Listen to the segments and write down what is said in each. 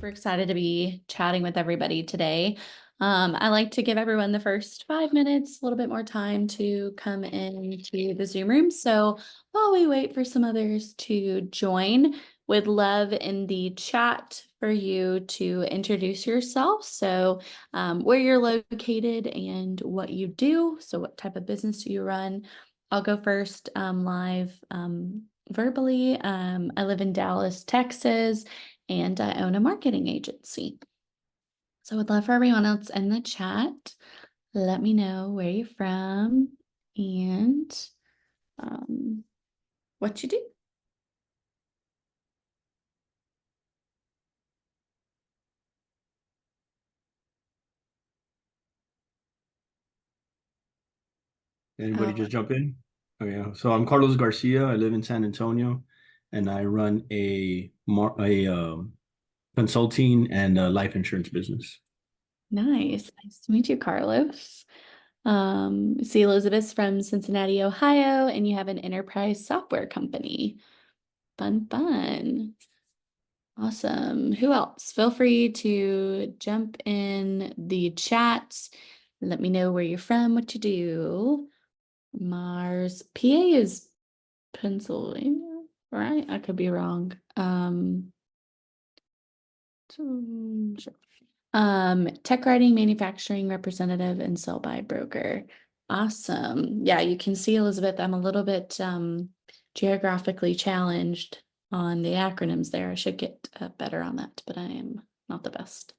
excited to be chatting with everybody today. I like to give everyone the first 5 minutes, a little bit more time to come into the Zoom room. So while we wait for some others to join, would love in the chat for you to introduce yourself. So where you're located and what you do. So what type of business do you run? I'll go first live verbally. I live in Dallas, Texas, and I own a marketing agency. So I would love for everyone else in the chat. Let me know where you're from and what you do. Anybody just jump in? Oh yeah. So I'm Carlos Garcia. I live in San Antonio, and I run a consulting and life insurance business. Nice. Nice to meet you, Carlos. See Elizabeth's from Cincinnati, Ohio, and you have an enterprise software company. Fun, fun. Awesome. Who else? Feel free to jump in the chat. Let me know where you're from, what you do. Mars. PA is Pennsylvania, right? I could be wrong. Sure. Tech writing, manufacturing representative, and sell by broker. Awesome. Yeah, you can see, Elizabeth, I'm a little bit geographically challenged on the acronyms there. I should get better on that, but I am not the best.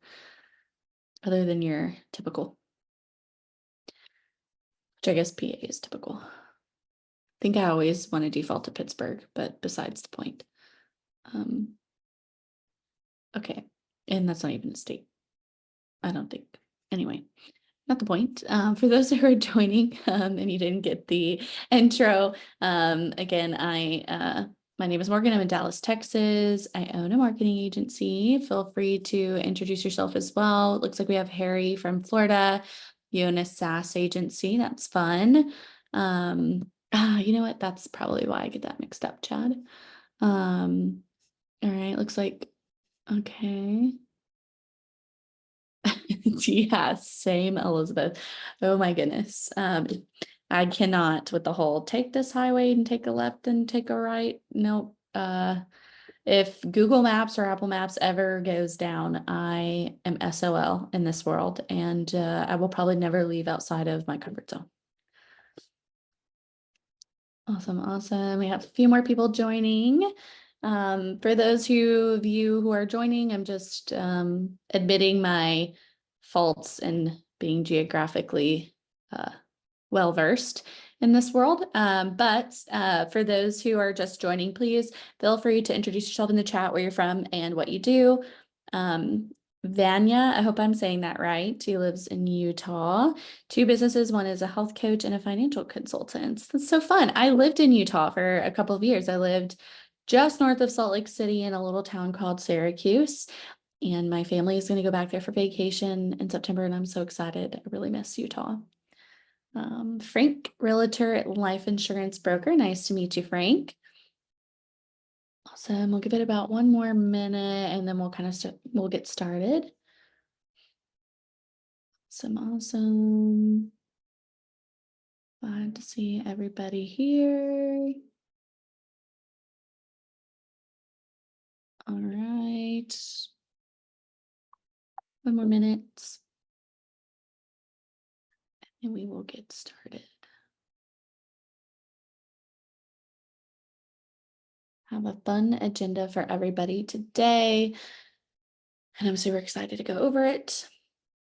Other than your typical, which I guess PA is typical. I think I always want to default to Pittsburgh, but besides the point. Okay, and that's not even a state. I don't think. Anyway, not the point. For those who are joining and you didn't get the intro, again, my name is Morgan. I'm in Dallas, Texas. I own a marketing agency. Feel free to introduce yourself as well. It looks like we have Harry from Florida. You own a SaaS agency. That's fun. You know what? That's probably why I get that mixed up, Chad. All right, looks like, okay. Yeah, same, Elizabeth. Oh my goodness. I cannot with the whole take this highway and take a left and take a right. Nope. If Google Maps or Apple Maps ever goes down, I am SOL in this world, and I will probably never leave outside of my comfort zone. Awesome, awesome. We have a few more people joining. For those of you who are joining, I'm just admitting my faults in being geographically well-versed in this world. But for those who are just joining, please feel free to introduce yourself in the chat, where you're from and what you do. Vanya, I hope I'm saying that right. She lives in Utah. 2 businesses. One is a health coach and a financial consultant. That's so fun. I lived in Utah for a couple of years. I lived just north of Salt Lake City in a little town called Syracuse. And my family is going to go back there for vacation in September, and I'm so excited. I really miss Utah. Frank, realtor, life insurance broker. Nice to meet you, Frank. Awesome. We'll give it about 1 more minute and then we'll we'll get started. Awesome. Glad to see everybody here. All right. 1 more minute. And we will get started. Have a fun agenda for everybody today. And I'm super excited to go over it.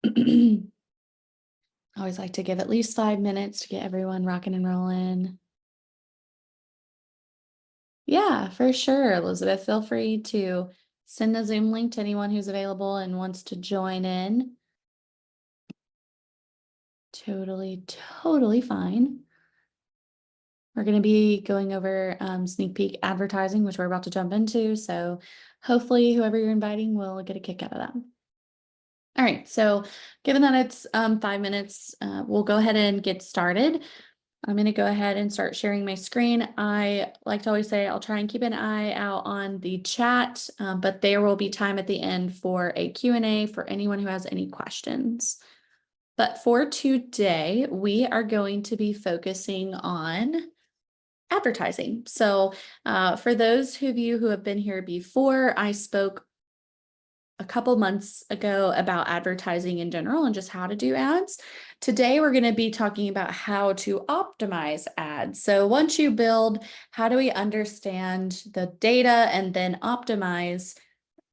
I always like to give at least 5 minutes to get everyone rocking and rolling. Yeah, for sure, Elizabeth. Feel free to send a Zoom link to anyone who's available and wants to join in. Totally fine. We're going to be going over sneak peek advertising, which we're about to jump into. So hopefully whoever you're inviting will get a kick out of that. All right, so given that it's 5 minutes, we'll go ahead and get started. I'm going to go ahead and start sharing my screen. I like to always say I'll try and keep an eye out on the chat, but there will be time at the end for a Q&A for anyone who has any questions. But for today, we are going to be focusing on advertising. So for those of you who have been here before, I spoke a couple months ago about advertising in general and just how to do ads. Today, we're going to be talking about how to optimize ads. So once you build, how do we understand the data and then optimize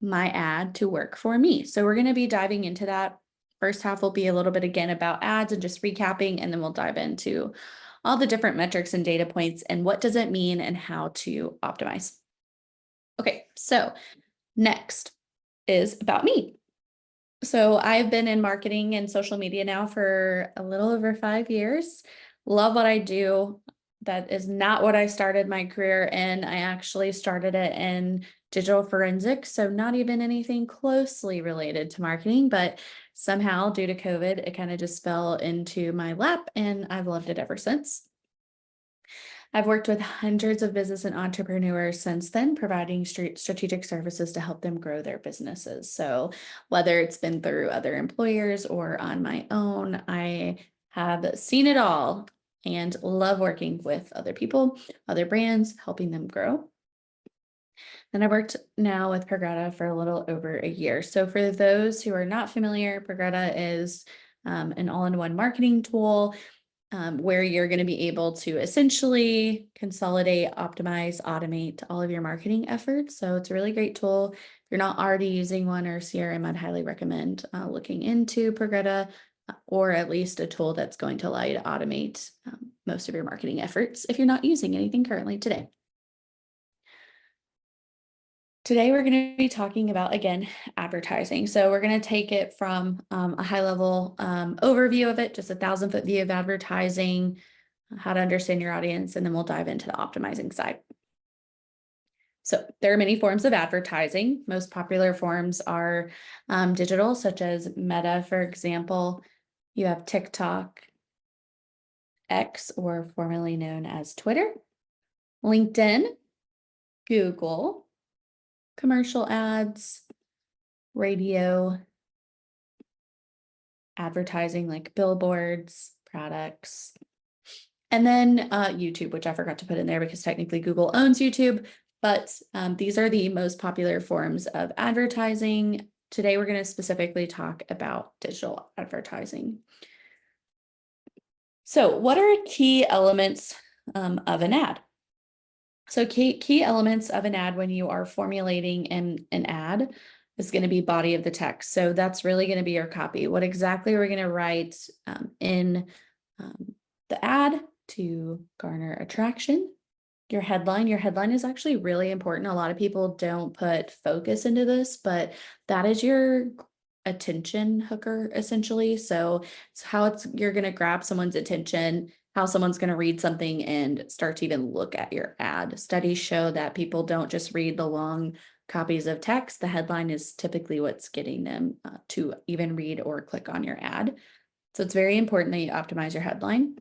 my ad to work for me? So we're going to be diving into that. First half will be a little bit again about ads and just recapping, and then we'll dive into all the different metrics and data points and what does it mean and how to optimize. Okay, so next is about me. So I've been in marketing and social media now for a little over 5 years. Love what I do. That is not what I started my career in. I actually started it in digital forensics, so not even anything closely related to marketing, but somehow due to COVID, it kind of just fell into my lap and I've loved it ever since. I've worked with hundreds of business and entrepreneurs since then, providing strategic services to help them grow their businesses. So, whether it's been through other employers or on my own, I have seen it all and love working with other people, other brands, helping them grow. And I worked now with Progreda for a little over a year. So, for those who are not familiar, Progreda is an all in one marketing tool where you're going to be able to essentially consolidate, optimize, automate all of your marketing efforts. So it's a really great tool. If you're not already using one or CRM, I'd highly recommend looking into Progreda, or at least a tool that's going to allow you to automate most of your marketing efforts if you're not using anything currently today. Today, we're going to be talking about, again, advertising. So we're going to take it from a high level overview of it, just 1,000-foot view of advertising, how to understand your audience, and then we'll dive into the optimizing side. So there are many forms of advertising. Most popular forms are digital, such as Meta, for example. You have TikTok, X, or formerly known as Twitter, LinkedIn, Google, commercial ads, radio, advertising like billboards, products, and then YouTube, which I forgot to put in there because technically Google owns YouTube, but these are the most popular forms of advertising. Today, we're going to specifically talk about digital advertising. So what are key elements of an ad? So key elements of an ad when you are formulating an ad is going to be body of the text. So that's really going to be your copy. What exactly we're going to write in the ad to garner attraction. Your headline is actually really important. A lot of people don't put focus into this, but that is your attention hooker essentially. So it's how you're going to grab someone's attention, how someone's going to read something and start to even look at your ad. Studies show that people don't just read the long copies of text. The headline is typically what's getting them to even read or click on your ad. So it's very important that you optimize your headline.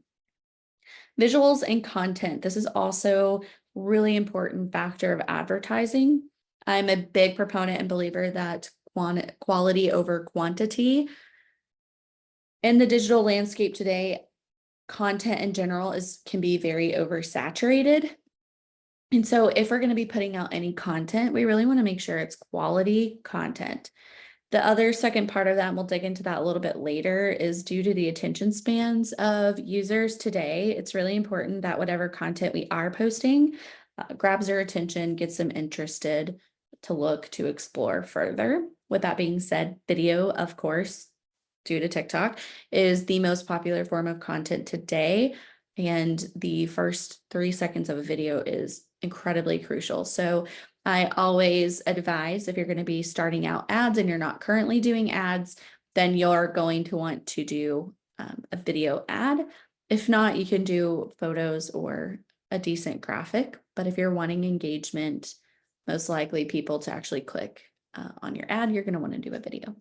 Visuals and content. This is also really important factor of advertising. I'm a big proponent and believer that quality over quantity. In the digital landscape today, content in general can be very oversaturated. And so if we're going to be putting out any content, we really want to make sure it's quality content. The other second part of that, and we'll dig into that a little bit later, is due to the attention spans of users today. It's really important that whatever content we are posting grabs their attention, gets them interested to look, to explore further. With that being said, video, of course, due to TikTok, is the most popular form of content today. And the first 3 seconds of a video is incredibly crucial. So I always advise, if you're going to be starting out ads and you're not currently doing ads, then you're going to want to do a video ad. If not, you can do photos or a decent graphic. But if you're wanting engagement, most likely people to actually click on your ad, you're going to want to do a video.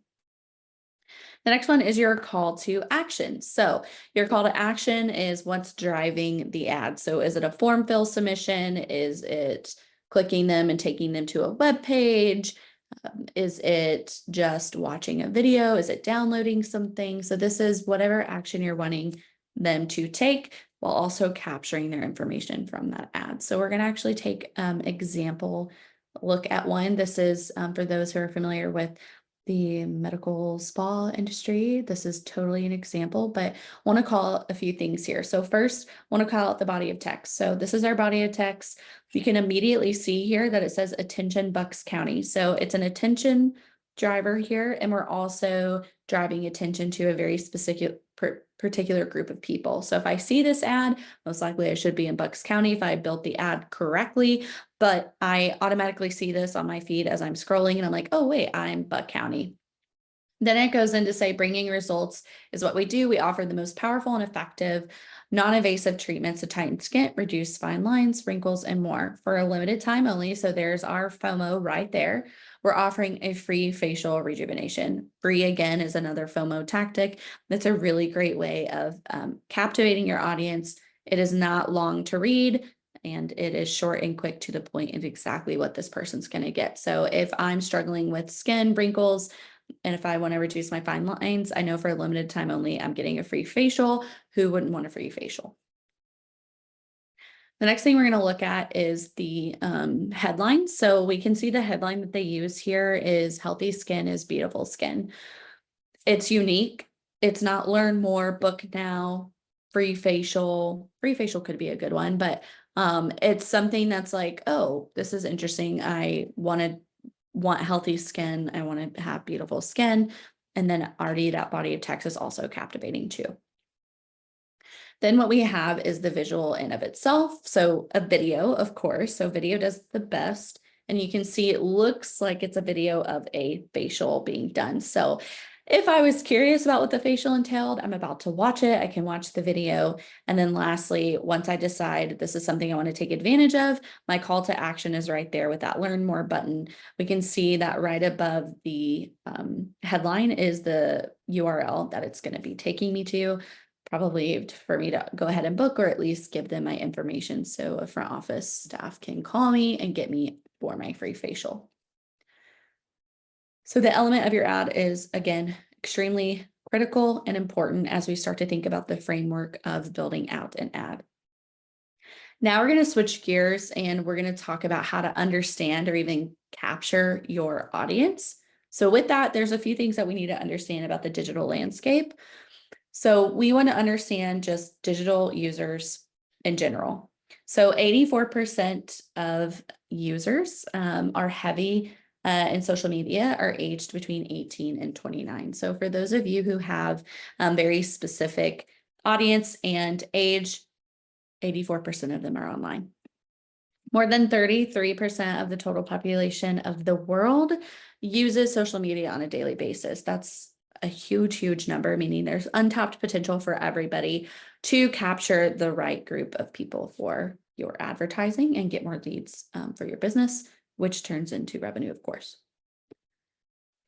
The next one is your call to action. So your call to action is what's driving the ad. So is it a form fill submission? Is it clicking them and taking them to a web page? Is it just watching a video? Is it downloading something? So this is whatever action you're wanting them to take while also capturing their information from that ad. So we're going to actually take example look at one. This is for those who are familiar with the medical spa industry. This is totally an example, but I want to call a few things here. So first, I want to call out the body of text. So this is our body of text. You can immediately see here that it says attention Bucks County. So it's an attention driver here, and we're also driving attention to a very specific particular group of people. So if I see this ad, most likely I should be in Bucks County if I built the ad correctly, but I automatically see this on my feed as I'm scrolling and I'm like, oh wait, I'm Buck County. Then it goes in to say bringing results is what we do. We offer the most powerful and effective non-invasive treatments to tighten skin, reduce fine lines, wrinkles, and more for a limited time only. So there's our FOMO right there. We're offering a free facial rejuvenation. Free, again, is another FOMO tactic. That's a really great way of captivating your audience. It is not long to read, and it is short and quick to the point of exactly what this person's going to get. So if I'm struggling with skin, wrinkles, and if I want to reduce my fine lines, I know for a limited time only, I'm getting a free facial. Who wouldn't want a free facial? The next thing we're going to look at is the headline. So we can see the headline that they use here is healthy skin is beautiful skin. It's unique. It's not learn more, book now, free facial. Free facial could be a good one, but it's something that's like, oh, this is interesting. I want healthy skin. I want to have beautiful skin. And then already that body of text is also captivating too. Then what we have is the visual in of itself. So a video, of course. So video does the best. And you can see it looks like it's a video of a facial being done. So if I was curious about what the facial entailed, I'm about to watch it. I can watch the video. And then lastly, once I decide this is something I want to take advantage of, my call to action is right there with that learn more button. We can see that right above the headline is the URL that it's going to be taking me to, probably for me to go ahead and book or at least give them my information so a front office staff can call me and get me for my free facial. So the element of your ad is, again, extremely critical and important as we start to think about the framework of building out an ad. Now we're going to switch gears and we're going to talk about how to understand or even capture your audience. So with that, there's a few things that we need to understand about the digital landscape. So we want to understand just digital users in general. So 84% of users are heavy in social media are aged between 18 and 29. So for those of you who have very specific audience and age, 84% of them are online. More than 33% of the total population of the world uses social media on a daily basis. That's a huge, huge number, meaning there's untapped potential for everybody to capture the right group of people for your advertising and get more leads for your business, which turns into revenue, of course.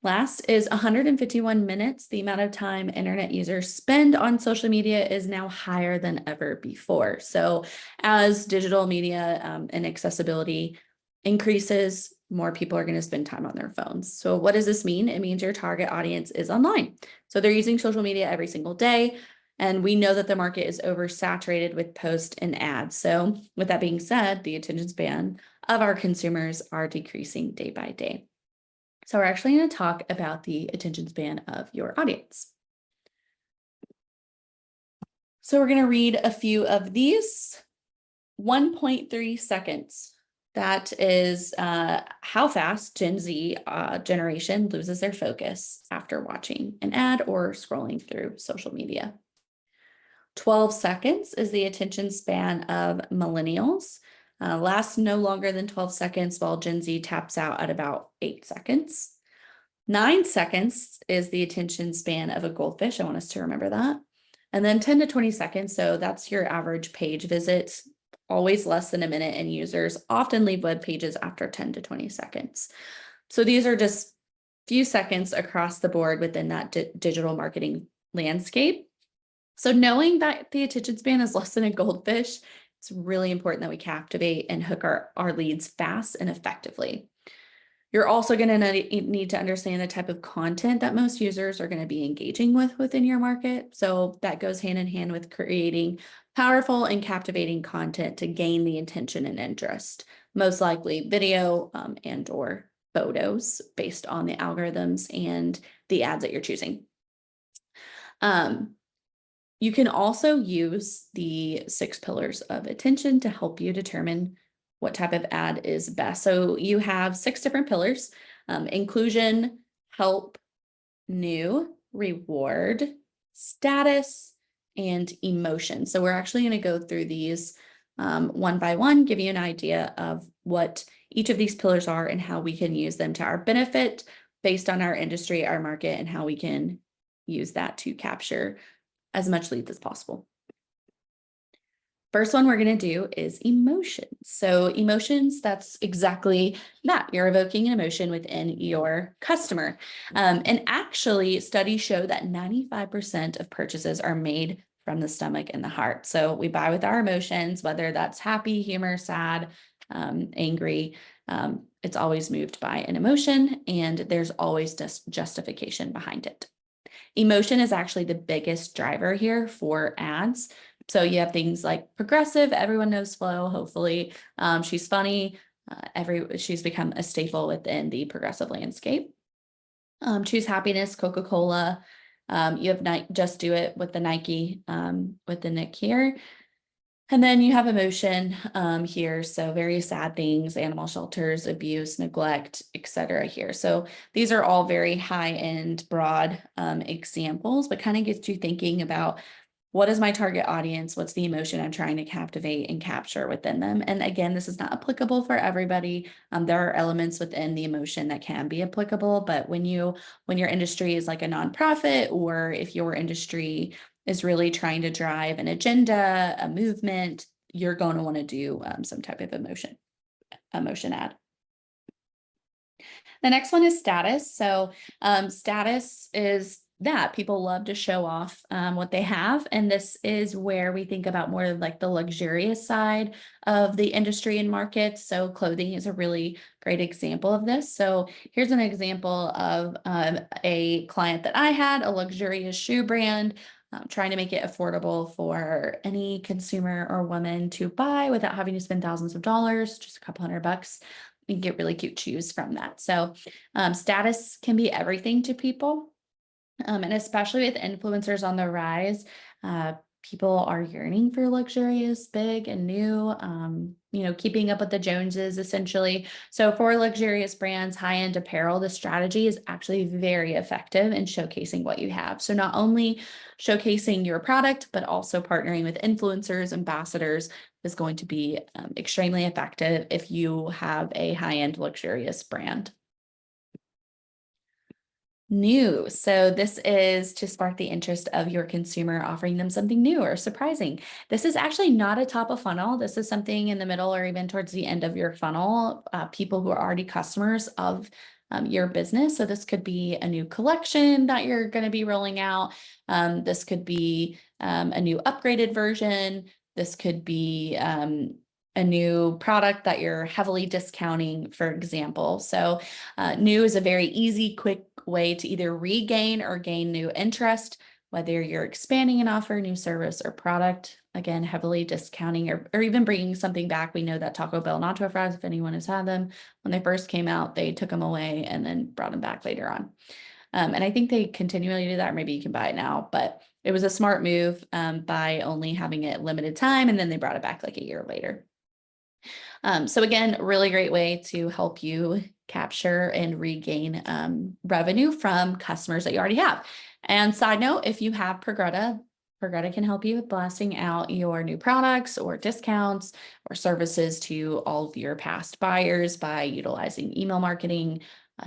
Last is 151 minutes. The amount of time internet users spend on social media is now higher than ever before. So as digital media and accessibility increases, more people are going to spend time on their phones. So what does this mean? It means your target audience is online. So they're using social media every single day. And we know that the market is oversaturated with posts and ads. So with that being said, the attention span of our consumers are decreasing day by day. So we're actually going to talk about the attention span of your audience. So we're going to read a few of these. 1.3 seconds. That is how fast Gen Z generation loses their focus after watching an ad or scrolling through social media. 12 seconds is the attention span of millennials. Lasts no longer than 12 seconds, while Gen Z taps out at about 8 seconds. 9 seconds is the attention span of a goldfish. I want us to remember that. And then 10 to 20 seconds. So that's your average page visit, always less than a minute, and users often leave web pages after 10 to 20 seconds. So these are just few seconds across the board within that digital marketing landscape. So knowing that the attention span is less than a goldfish, it's really important that we captivate and hook our leads fast and effectively. You're also going to need to understand the type of content that most users are going to be engaging with within your market. So that goes hand in hand with creating powerful and captivating content to gain the attention and interest. Most likely video and or photos based on the algorithms and the ads that you're choosing. You can also use the 6 pillars of attention to help you determine what type of ad is best. So you have 6 different pillars: inclusion, help, new, reward, status, and emotion. So we're actually going to go through these one by one, give you an idea of what each of these pillars are and how we can use them to our benefit based on our industry, our market, and how we can use that to capture as much leads as possible. First one we're going to do is emotions. So emotions, that's exactly that. You're evoking an emotion within your customer. And actually, studies show that 95% of purchases are made from the stomach and the heart. So we buy with our emotions, whether that's happy, humor, sad, angry. It's always moved by an emotion, and there's always justification behind it. Emotion is actually the biggest driver here for ads. So you have things like Progressive, everyone knows Flo, hopefully. She's funny. She's become a staple within the Progressive landscape. Choose Happiness, Coca-Cola. You have Just Do It with the Nike, with the Nick here. And then you have emotion here. So very sad things, animal shelters, abuse, neglect, etc. here. So these are all very high-end, broad examples, but kind of gets you thinking about what is my target audience? What's the emotion I'm trying to captivate and capture within them? And again, this is not applicable for everybody. There are elements within the emotion that can be applicable, but when your industry is like a nonprofit, or if your industry is really trying to drive an agenda, a movement, you're going to want to do some type of emotion ad. The next one is status. So status is that people love to show off what they have. And this is where we think about more like the luxurious side of the industry and market. So clothing is a really great example of this. So here's an example of a client that I had, a luxurious shoe brand, trying to make it affordable for any consumer or woman to buy without having to spend thousands of dollars, just a couple $100. You can get really cute shoes from that. So status can be everything to people. And especially with influencers on the rise, people are yearning for luxurious, big and new, keeping up with the Joneses essentially. So for luxurious brands, high-end apparel, the strategy is actually very effective in showcasing what you have. So not only showcasing your product, but also partnering with influencers, ambassadors is going to be extremely effective if you have a high-end luxurious brand. New. So this is to spark the interest of your consumer, offering them something new or surprising. This is actually not a top of funnel. This is something in the middle or even towards the end of your funnel, people who are already customers of your business. So this could be a new collection that you're going to be rolling out. This could be a new upgraded version. This could be a new product that you're heavily discounting, for example. So new is a very easy, quick way to either regain or gain new interest, whether you're expanding an offer, new service or product, again, heavily discounting or even bringing something back. We know that Taco Bell nacho fries, if anyone has had them, when they first came out, they took them away and then brought them back later on. And I think they continually do that, or maybe you can buy it now, but it was a smart move by only having it limited time, and then they brought it back like a year later. So again, really great way to help you capture and regain revenue from customers that you already have. And side note, if you have Progreda, Progreda can help you with blasting out your new products or discounts or services to all of your past buyers by utilizing email marketing,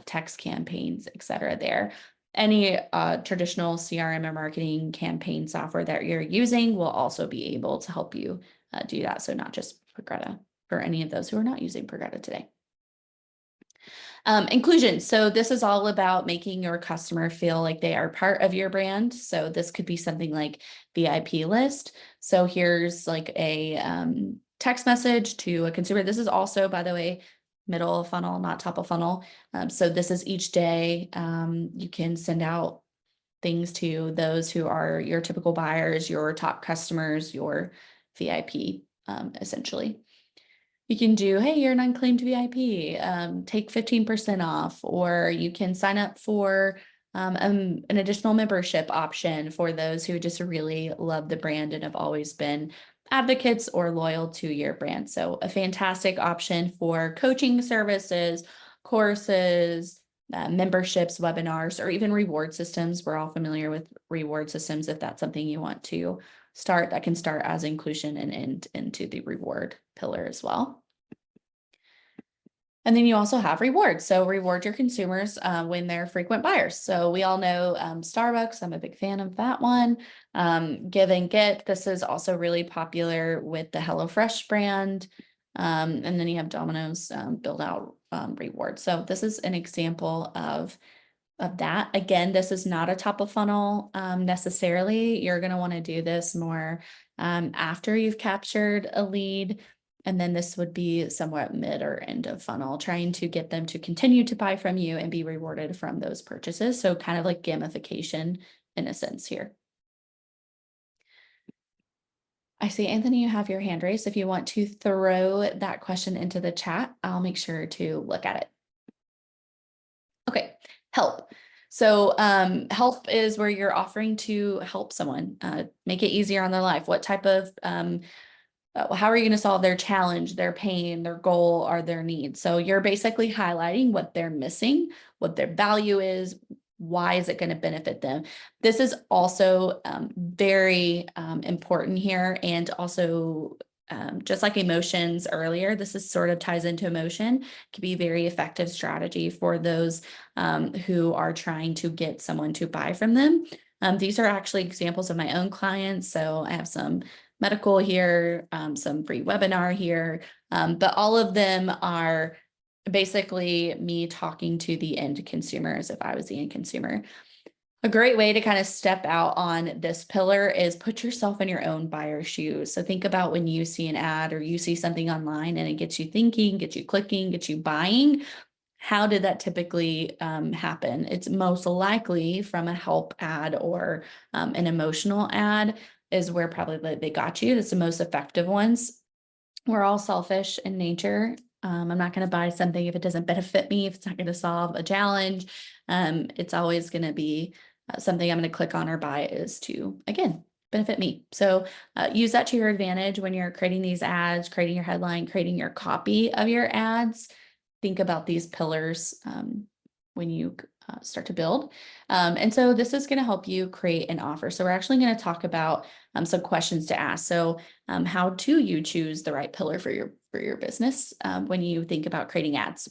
text campaigns, etc. there. Any traditional CRM or marketing campaign software that you're using will also be able to help you do that. So not just Progreda, for any of those who are not using Progreda today. Inclusion. So this is all about making your customer feel like they are part of your brand. So this could be something like VIP list. So here's like a text message to a consumer. This is also, by the way, middle of funnel, not top of funnel. So this is each day. You can send out things to those who are your typical buyers, your top customers, your VIP, essentially. You can do, hey, you're an unclaimed VIP, take 15% off, or you can sign up for an additional membership option for those who just really love the brand and have always been advocates or loyal to your brand. So a fantastic option for coaching services, courses, memberships, webinars, or even reward systems. We're all familiar with reward systems. If that's something you want to start, that can start as inclusion and end into the reward pillar as well. And then you also have rewards. So reward your consumers when they're frequent buyers. So we all know Starbucks. I'm a big fan of that one. Give and Get. This is also really popular with the HelloFresh brand. And then you have Domino's build out rewards. So this is an example of that. Again, this is not a top of funnel necessarily. You're going to want to do this more after you've captured a lead. And then this would be somewhat mid or end of funnel, trying to get them to continue to buy from you and be rewarded from those purchases. So kind of like gamification in a sense here. I see, Anthony, you have your hand raised. If you want to throw that question into the chat, I'll make sure to look at it. Okay, help. So help is where you're offering to help someone, make it easier on their life. What type of how are you going to solve their challenge, their pain, their goal, or their needs? So you're basically highlighting what they're missing, what their value is, why is it going to benefit them? This is also very important here, and also just like emotions earlier, this is sort of ties into emotion. It can be a very effective strategy for those who are trying to get someone to buy from them. These are actually examples of my own clients. So I have some medical here, some free webinar here, but all of them are basically me talking to the end consumers if I was the end consumer. A great way to kind of step out on this pillar is put yourself in your own buyer's shoes. So think about when you see an ad or you see something online and it gets you thinking, gets you clicking, gets you buying. How did that typically happen? It's most likely from a help ad or an emotional ad is where probably they got you. That's the most effective ones. We're all selfish in nature. I'm not going to buy something if it doesn't benefit me, if it's not going to solve a challenge. It's always going to be something I'm going to click on or buy is to, again, benefit me. So use that to your advantage when you're creating these ads, creating your headline, creating your copy of your ads. Think about these pillars when you start to build. And so this is going to help you create an offer. So we're actually going to talk about some questions to ask. So how do you choose the right pillar for your business when you think about creating ads?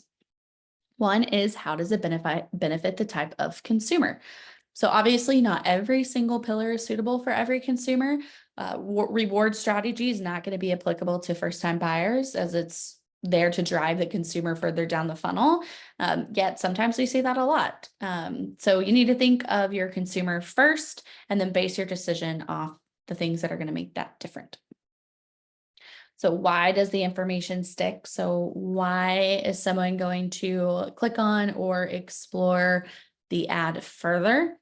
One is, how does it benefit the type of consumer? So obviously not every single pillar is suitable for every consumer. Reward strategy is not going to be applicable to first-time buyers, as it's there to drive the consumer further down the funnel. Yet sometimes we see that a lot. So you need to think of your consumer first and then base your decision off the things that are going to make that different. So why does the information stick? So why is someone going to click on or explore the ad further?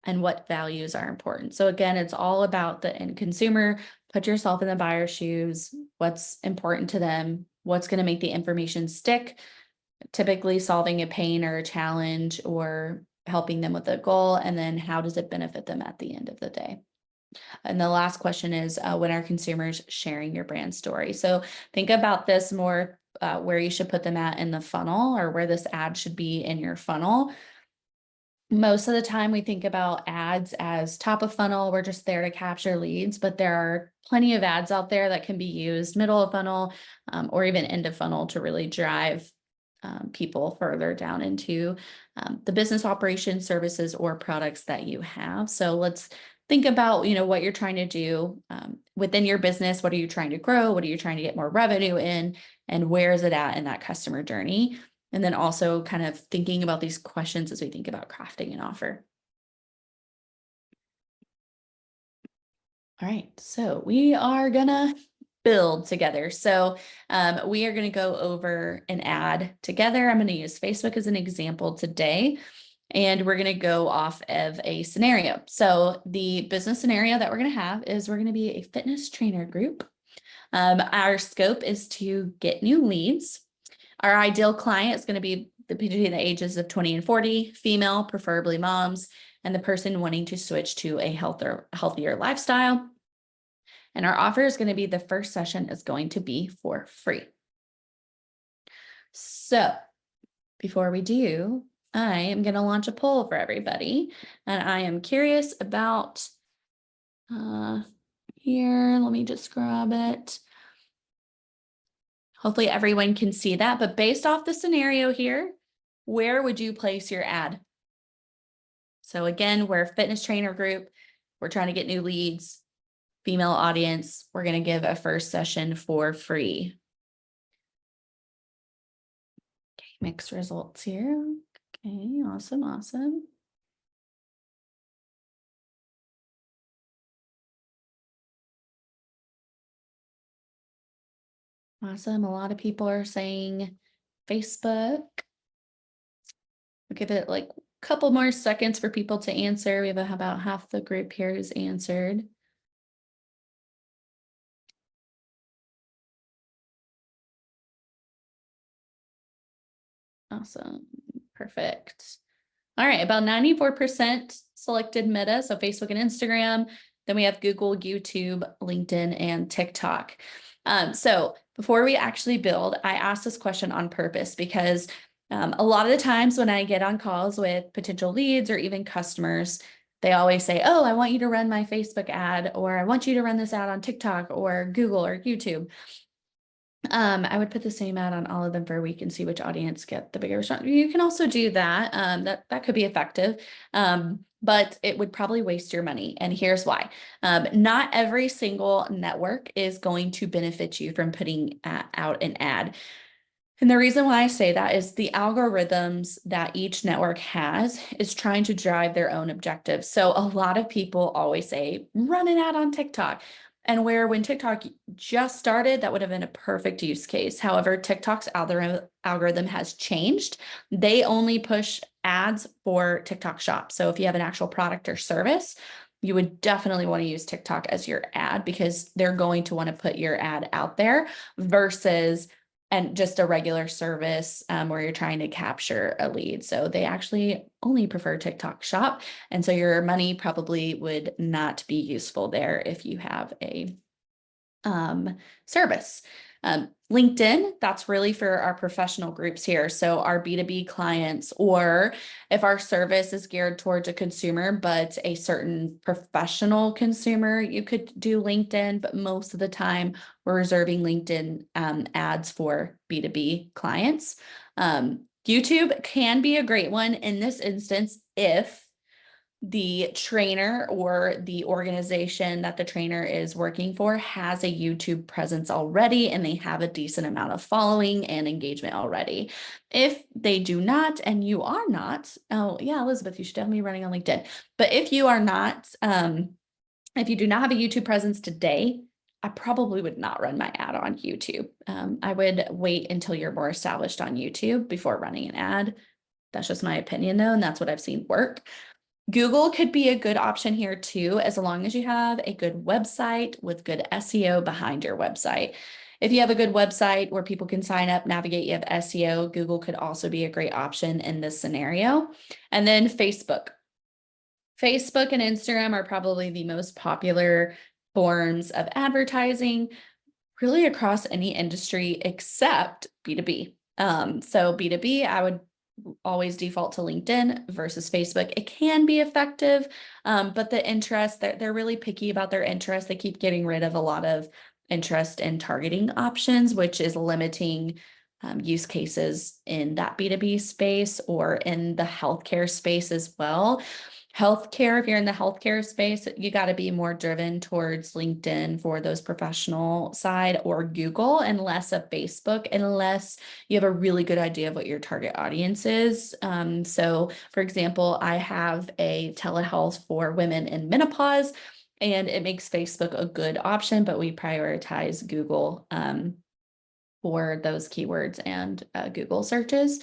And what values are important. So again, it's all about the end consumer. Put yourself in the buyer's shoes. What's important to them? What's going to make the information stick? Typically solving a pain or a challenge or helping them with a goal. And then how does it benefit them at the end of the day? And the last question is, when are consumers sharing your brand story? So think about this more where you should put them at in the funnel, or where this ad should be in your funnel. Most of the time we think about ads as top of funnel. We're just there to capture leads, but there are plenty of ads out there that can be used middle of funnel or even end of funnel to really drive people further down into the business operations, services, or products that you have. So let's think about, what you're trying to do within your business. What are you trying to grow? What are you trying to get more revenue in? And where is it at in that customer journey? And then also kind of thinking about these questions as we think about crafting an offer. All right, so we are gonna build together. So we are gonna go over an ad together. I'm gonna use Facebook as an example today. And we're going to go off of a scenario. So the business scenario that we're going to have is we're going to be a fitness trainer group. Our scope is to get new leads. Our ideal client is going to be between the ages of 20 and 40, female, preferably moms, and the person wanting to switch to a healthier lifestyle. And our offer is going to be the first session is going to be for free. So before we do, I am going to launch a poll for everybody, and I am curious about here. Let me just grab it. Hopefully everyone can see that, but based off the scenario here, where would you place your ad? So again, we're a fitness trainer group. We're trying to get new leads, female audience. We're going to give a first session for free. Okay, mixed results here. Okay, awesome, awesome. Awesome. A lot of people are saying Facebook. We'll give it like a couple more seconds for people to answer. We have about half the group here who's answered. Awesome. Perfect. All right, about 94% selected Meta, so Facebook and Instagram. Then we have Google, YouTube, LinkedIn, and TikTok. So before we actually build, I asked this question on purpose because a lot of the times when I get on calls with potential leads or even customers, they always say, oh, I want you to run my Facebook ad, or I want you to run this ad on TikTok or Google or YouTube. I would put the same ad on all of them for a week and see which audience get the bigger response. You can also do that. That could be effective, but it would probably waste your money. And here's why. Not every single network is going to benefit you from putting out an ad. And the reason why I say that is the algorithms that each network has is trying to drive their own objectives. So a lot of people always say, run an ad on TikTok. And where when TikTok just started, that would have been a perfect use case. However, TikTok's algorithm has changed. They only push ads for TikTok Shop. So if you have an actual product or service, you would definitely want to use TikTok as your ad because they're going to want to put your ad out there versus and just a regular service where you're trying to capture a lead. So they actually only prefer TikTok Shop. And so your money probably would not be useful there if you have a service. LinkedIn, that's really for our professional groups here. So our B2B clients, or if our service is geared towards a consumer, but a certain professional consumer, you could do LinkedIn, but most of the time we're reserving LinkedIn ads for B2B clients. YouTube can be a great one in this instance if the trainer or the organization that the trainer is working for has a YouTube presence already and they have a decent amount of following and engagement already. If they do not, and you are not, oh yeah, Elizabeth, you should definitely be running on LinkedIn. But if you are not, if you do not have a YouTube presence today, I probably would not run my ad on YouTube. I would wait until you're more established on YouTube before running an ad. That's just my opinion though, and that's what I've seen work. Google could be a good option here too, as long as you have a good website with good SEO behind your website. If you have a good website where people can sign up, navigate, you have SEO, Google could also be a great option in this scenario. And then Facebook. Facebook and Instagram are probably the most popular forms of advertising really across any industry except B2B. So B2B, I would always default to LinkedIn versus Facebook. It can be effective, but the interest, they're really picky about their interest. They keep getting rid of a lot of interest in targeting options, which is limiting use cases in that B2B space or in the healthcare space as well. Healthcare, if you're in the healthcare space, you got to be more driven towards LinkedIn for those professional side or Google and less of Facebook, unless you have a really good idea of what your target audience is. So for example, I have a telehealth for women in menopause, and it makes Facebook a good option, but we prioritize Google for those keywords and Google searches.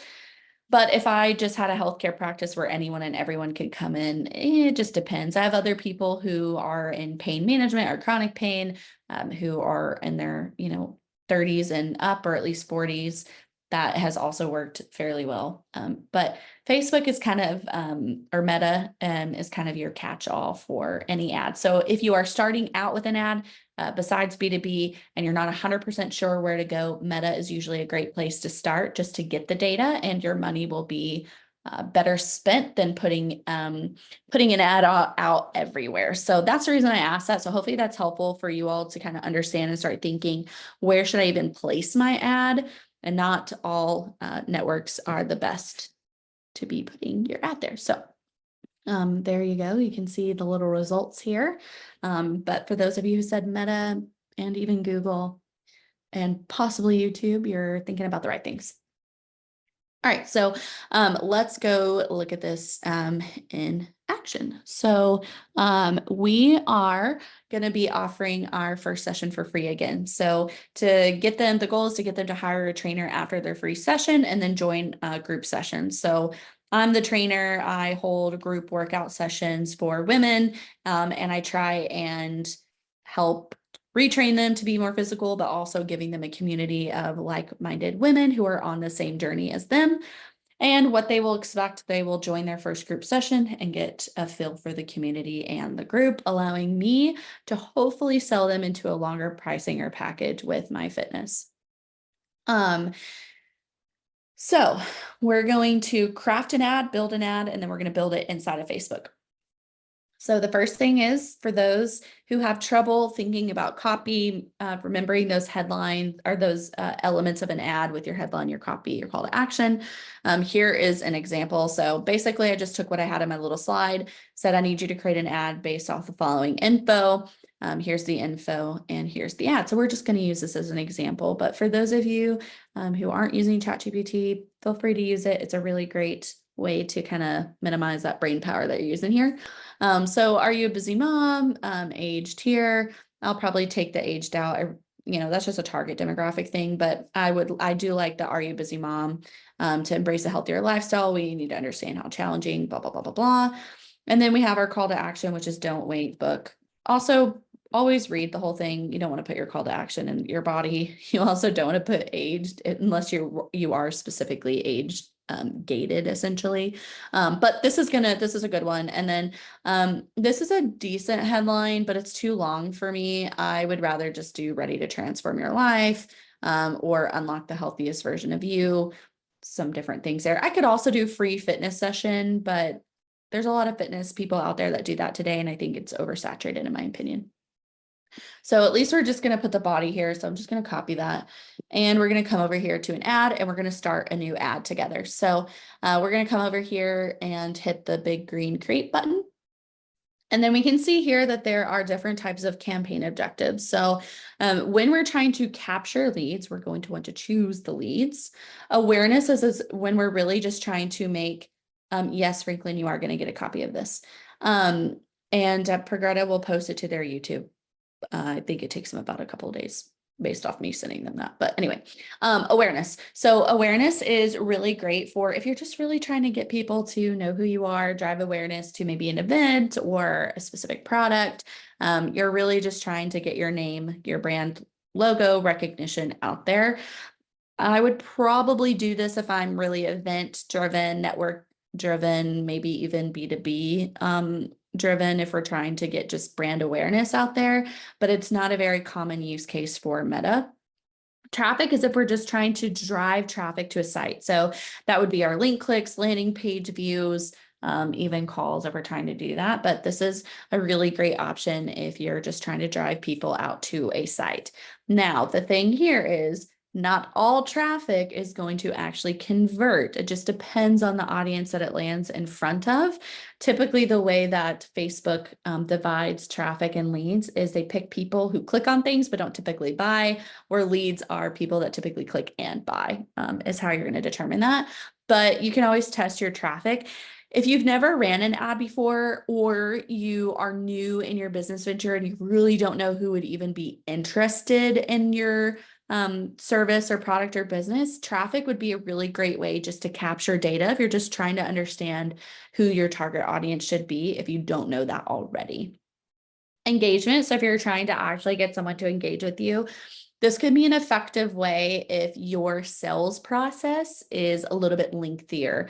But if I just had a healthcare practice where anyone and everyone could come in, it just depends. I have other people who are in pain management or chronic pain, who are in their, 30s and up, or at least 40s. That has also worked fairly well. But Facebook is kind of, or Meta, is kind of your catch-all for any ad. So if you are starting out with an ad, besides B2B, and you're not 100% sure where to go, Meta is usually a great place to start just to get the data, and your money will be better spent than putting an ad out everywhere. So that's the reason I asked that. So hopefully that's helpful for you all to kind of understand and start thinking, where should I even place my ad? And not all networks are the best to be putting your ad there. So there you go. You can see the little results here. But for those of you who said Meta and even Google and possibly YouTube, you're thinking about the right things. All right, so let's go look at this in action. So we are going to be offering our first session for free again. So to get them, the goal is to get them to hire a trainer after their free session and then join group sessions. So I'm the trainer. I hold group workout sessions for women, and I try and help retrain them to be more physical, but also giving them a community of like-minded women who are on the same journey as them. And what they will expect, they will join their first group session and get a feel for the community and the group, allowing me to hopefully sell them into a longer pricing or package with my fitness. So we're going to craft an ad, build an ad, and then we're going to build it inside of Facebook. So the first thing is, for those who have trouble thinking about copy, remembering those headlines or those elements of an ad with your headline, your copy, your call to action. Here is an example. So basically I just took what I had in my little slide, said I need you to create an ad based off the following info. Here's the info and here's the ad. So we're just going to use this as an example. But for those of you who aren't using ChatGPT, feel free to use it. It's a really great way to kind of minimize that brain power that you're using here. So are you a busy mom, aged here? I'll probably take the aged out. That's just a target demographic thing, but I do like the are you a busy mom, to embrace a healthier lifestyle. We need to understand how challenging, blah, blah, blah, blah, blah. And then we have our call to action, which is don't wait, book. Also, always read the whole thing. You don't want to put your call to action in your body. You also don't want to put aged unless you are specifically aged, gated essentially. But this is a good one. And then this is a decent headline, but it's too long for me. I would rather just do ready to transform your life, or unlock the healthiest version of you. Some different things there. I could also do free fitness session, but there's a lot of fitness people out there that do that today, and I think it's oversaturated in my opinion. So at least we're just going to put the body here. So I'm just going to copy that, and we're going to come over here to an ad, and we're going to start a new ad together. So we're going to come over here and hit the big green create button. And then we can see here that there are different types of campaign objectives. So when we're trying to capture leads, we're going to want to choose the leads. Awareness is when we're really just trying to make, yes, Franklin, you are going to get a copy of this. And Progreda will post it to their YouTube. I think it takes them about a couple of days based off me sending them that. But anyway, awareness. So awareness is really great for if you're just really trying to get people to know who you are, drive awareness to maybe an event or a specific product. You're really just trying to get your name, your brand logo recognition out there. I would probably do this if I'm really event driven, network driven, maybe even B2B driven, if we're trying to get just brand awareness out there, but it's not a very common use case for Meta. Traffic is if we're just trying to drive traffic to a site. So that would be our link clicks, landing page views, even calls if we're trying to do that. But this is a really great option if you're just trying to drive people out to a site. Now, the thing here is Not all traffic is going to actually convert. It just depends on the audience that it lands in front of. Typically, the way that Facebook divides traffic and leads is they pick people who click on things but don't typically buy, where leads are people that typically click and buy, is how you're going to determine that. But you can always test your traffic. If you've never ran an ad before, or you are new in your business venture and you really don't know who would even be interested in your service or product or business, traffic would be a really great way just to capture data if you're just trying to understand who your target audience should be if you don't know that already. Engagement. So if you're trying to actually get someone to engage with you, this could be an effective way if your sales process is a little bit lengthier.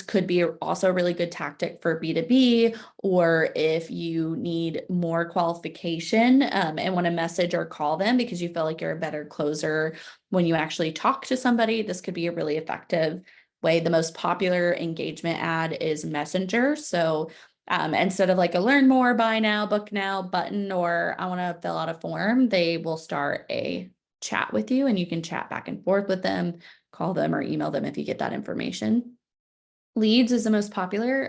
Could be also a really good tactic for B2B, or if you need more qualification and want to message or call them because you feel like you're a better closer when you actually talk to somebody. This could be a really effective way. The most popular engagement ad is Messenger. So instead of like a learn more, buy now, book now button, or I want to fill out a form, they will start a chat with you and you can chat back and forth with them, call them or email them if you get that information. Leads is the most popular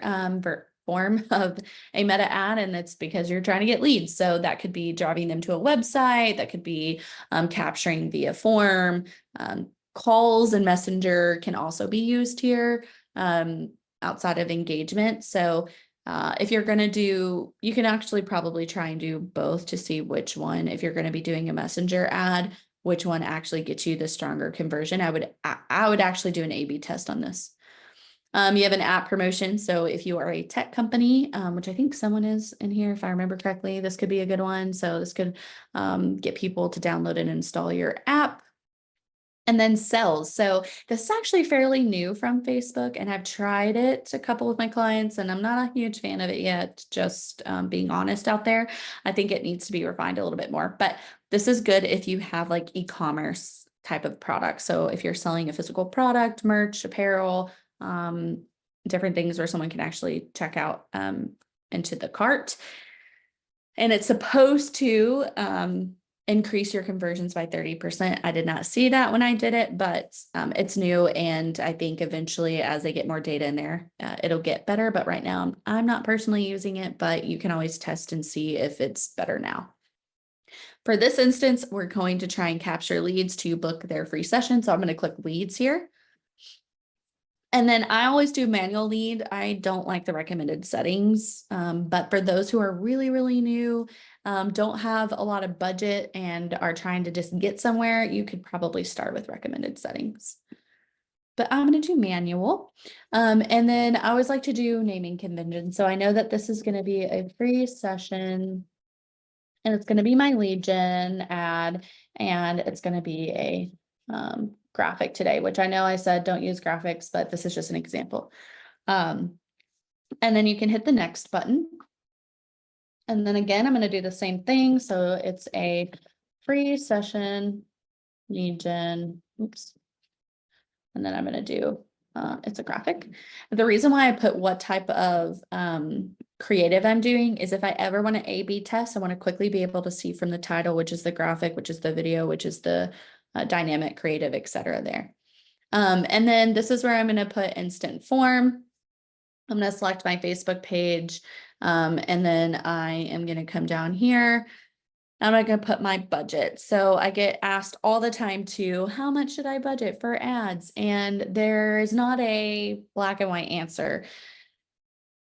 form of a meta ad, and it's because you're trying to get leads. So that could be driving them to a website, that could be capturing via form. Calls and Messenger can also be used here outside of engagement. So if you're going to do, you can actually probably try and do both to see which one, if you're going to be doing a Messenger ad, which one actually gets you the stronger conversion. I would actually do an A/B test on this. You have an app promotion. So if you are a tech company, which I think someone is in here, if I remember correctly, this could be a good one. So this could get people to download and install your app. And then sales. So this is actually fairly new from Facebook, and I've tried it a couple with my clients, and I'm not a huge fan of it yet, just being honest out there. I think it needs to be refined a little bit more, but this is good if you have like e-commerce type of product. So if you're selling a physical product, merch, apparel, different things where someone can actually check out into the cart. And it's supposed to increase your conversions by 30%. I did not see that when I did it, but it's new. And I think eventually as they get more data in there, it'll get better. But right now I'm not personally using it, but you can always test and see if it's better now. For this instance, we're going to try and capture leads to book their free session. So I'm going to click leads here. And then I always do manual lead. I don't like the recommended settings, but for those who are really, really new, don't have a lot of budget and are trying to just get somewhere, you could probably start with recommended settings. But I'm going to do manual. And then I always like to do naming convention. So I know that this is going to be a free session, and it's going to be my lead gen ad, and it's going to be a graphic today, which I know I said don't use graphics, but this is just an example. And then you can hit the next button. And then again, I'm going to do the same thing. So it's a free session, lead gen, oops. And then I'm going to do, it's a graphic. The reason why I put what type of creative I'm doing is if I ever want to A/B test, I want to quickly be able to see from the title, which is the graphic, which is the video, which is the dynamic, creative, etc. there. And then this is where I'm going to put instant form. I'm going to select my Facebook page, and then I am going to come down here. I'm not going to put my budget. So I get asked all the time to, how much should I budget for ads? And there is not a black and white answer.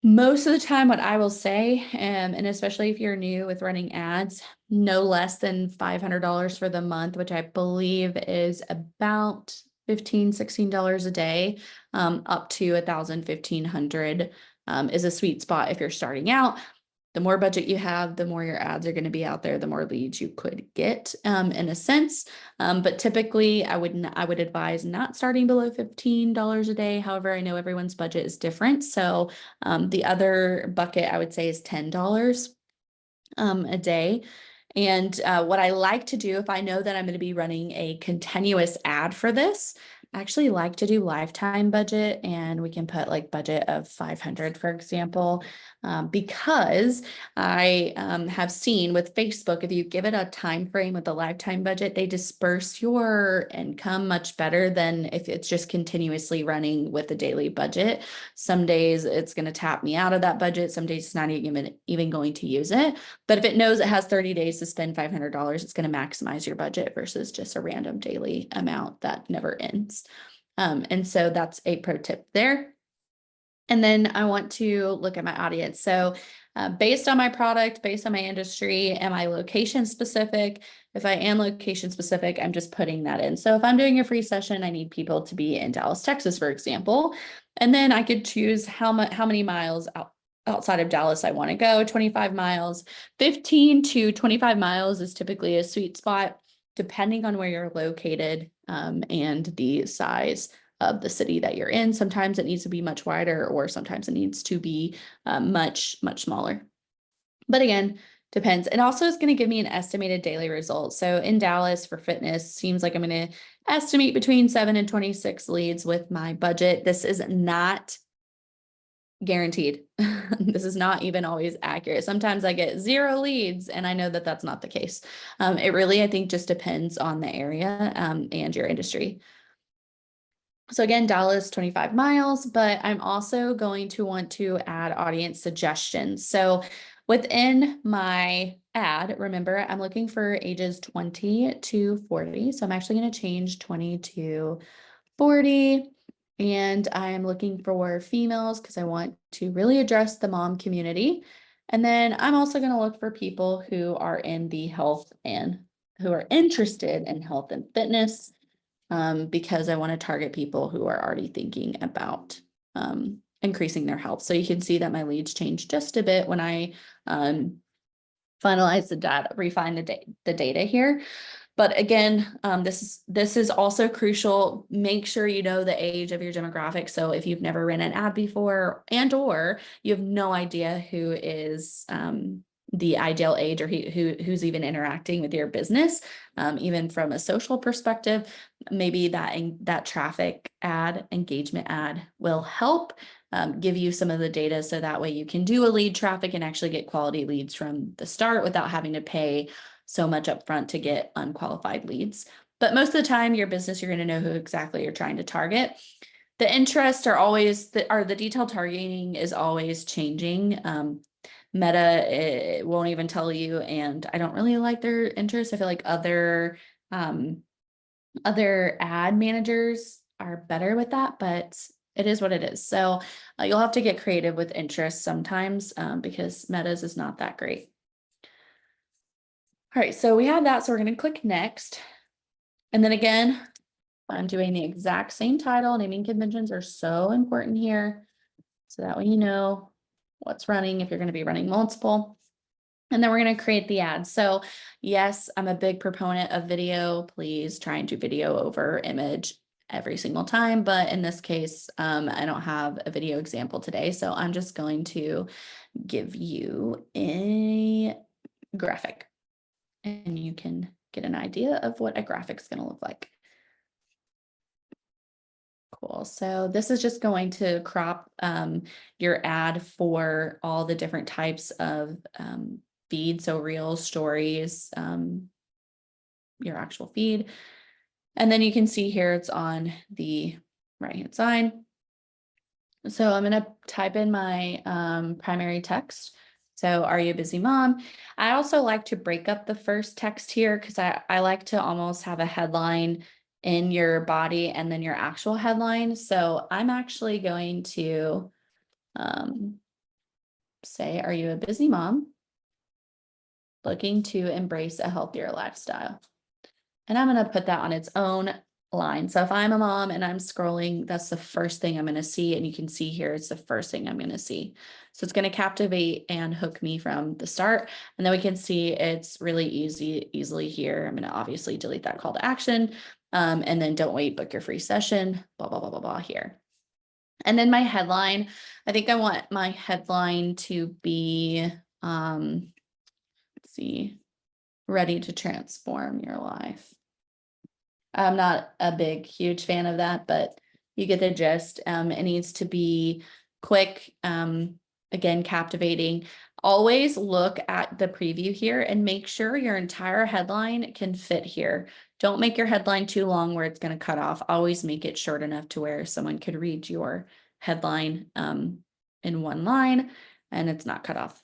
Most of the time, what I will say, and especially if you're new with running ads, no less than $500 for the month, which I believe is about $15, $16 a day, up to $1,000, $1,500 is a sweet spot if you're starting out. The more budget you have, the more your ads are going to be out there, the more leads you could get, in a sense. But typically I would advise not starting below $15 a day. However, I know everyone's budget is different. So the other bucket I would say is $10 a day. And what I like to do, if I know that I'm going to be running a continuous ad for this, I actually like to do lifetime budget, and we can put like budget of 500, for example. because I have seen with Facebook, if you give it a time frame with a lifetime budget, they disperse your income much better than if it's just continuously running with a daily budget. Some days it's going to tap me out of that budget. Some days it's not even going to use it. But if it knows it has 30 days to spend $500, it's going to maximize your budget versus just a random daily amount that never ends. And so that's a pro tip there. And then I want to look at my audience. So based on my product, based on my industry, am I location specific? If I am location specific, I'm just putting that in. So if I'm doing a free session, I need people to be in Dallas, Texas, for example. And then I could choose how many miles outside of Dallas I want to go, 25 miles. 15 to 25 miles is typically a sweet spot, depending on where you're located and the size of the city that you're in. Sometimes it needs to be much wider, or sometimes it needs to be much smaller. But again, depends. It also is going to give me an estimated daily result. So in Dallas for fitness, seems like I'm going to estimate between 7 and 26 leads with my budget. This is not guaranteed. This is not even always accurate. Sometimes I get 0 leads, and I know that that's not the case. It really, I think, just depends on the area and your industry. So again, Dallas, 25 miles, but I'm also going to want to add audience suggestions. So within my ad, remember, I'm looking for ages 20 to 40. So I'm actually going to change 20 to 40. And I'm looking for females because I want to really address the mom community. And then I'm also going to look for people who are in the health and who are interested in health and fitness. Because I want to target people who are already thinking about increasing their health. So you can see that my leads changed just a bit when I finalize the data, refine the data here. But again, this is also crucial. Make sure you know the age of your demographic. So if you've never ran an ad before, and or you have no idea who is the ideal age, or who's even interacting with your business, even from a social perspective, maybe that traffic ad, engagement ad will help give you some of the data, so that way you can do a lead traffic and actually get quality leads from the start without having to pay so much upfront to get unqualified leads. But most of the time, your business, you're going to know who exactly you're trying to target. The interests are always the detailed targeting is always changing. Meta won't even tell you, and I don't really like their interests. I feel like other ad managers are better with that, but it is what it is. So you'll have to get creative with interests sometimes because Meta's is not that great. All right, so we have that. So we're going to click next. And then again, I'm doing the exact same title. Naming conventions are so important here. So that way you know what's running if you're going to be running multiple. And then we're going to create the ad. So yes, I'm a big proponent of video. Please try and do video over image every single time. But in this case, I don't have a video example today. So I'm just going to give you a graphic, and you can get an idea of what a graphic is going to look like. Cool. So this is just going to crop your ad for all the different types of feed. So reels, stories, your actual feed. And then you can see here it's on the right-hand side. So I'm going to type in my primary text. So are you a busy mom? I also like to break up the first text here because I like to almost have a headline in your body and then your actual headline. So I'm actually going to say, are you a busy mom looking to embrace a healthier lifestyle? And I'm going to put that on its own line. So if I'm a mom and I'm scrolling, that's the first thing I'm going to see. And you can see here, it's the first thing I'm going to see. So it's going to captivate and hook me from the start. And then we can see it's really easily here. I'm going to obviously delete that call to action. And then don't wait, book your free session, blah, blah, blah, blah, blah here. And then my headline, I think I want my headline to be, let's see, ready to transform your life. I'm not a huge fan of that, but you get the gist. It needs to be quick. again, captivating. Always look at the preview here and make sure your entire headline can fit here. Don't make your headline too long where it's going to cut off. Always make it short enough to where someone could read your headline in one line and it's not cut off.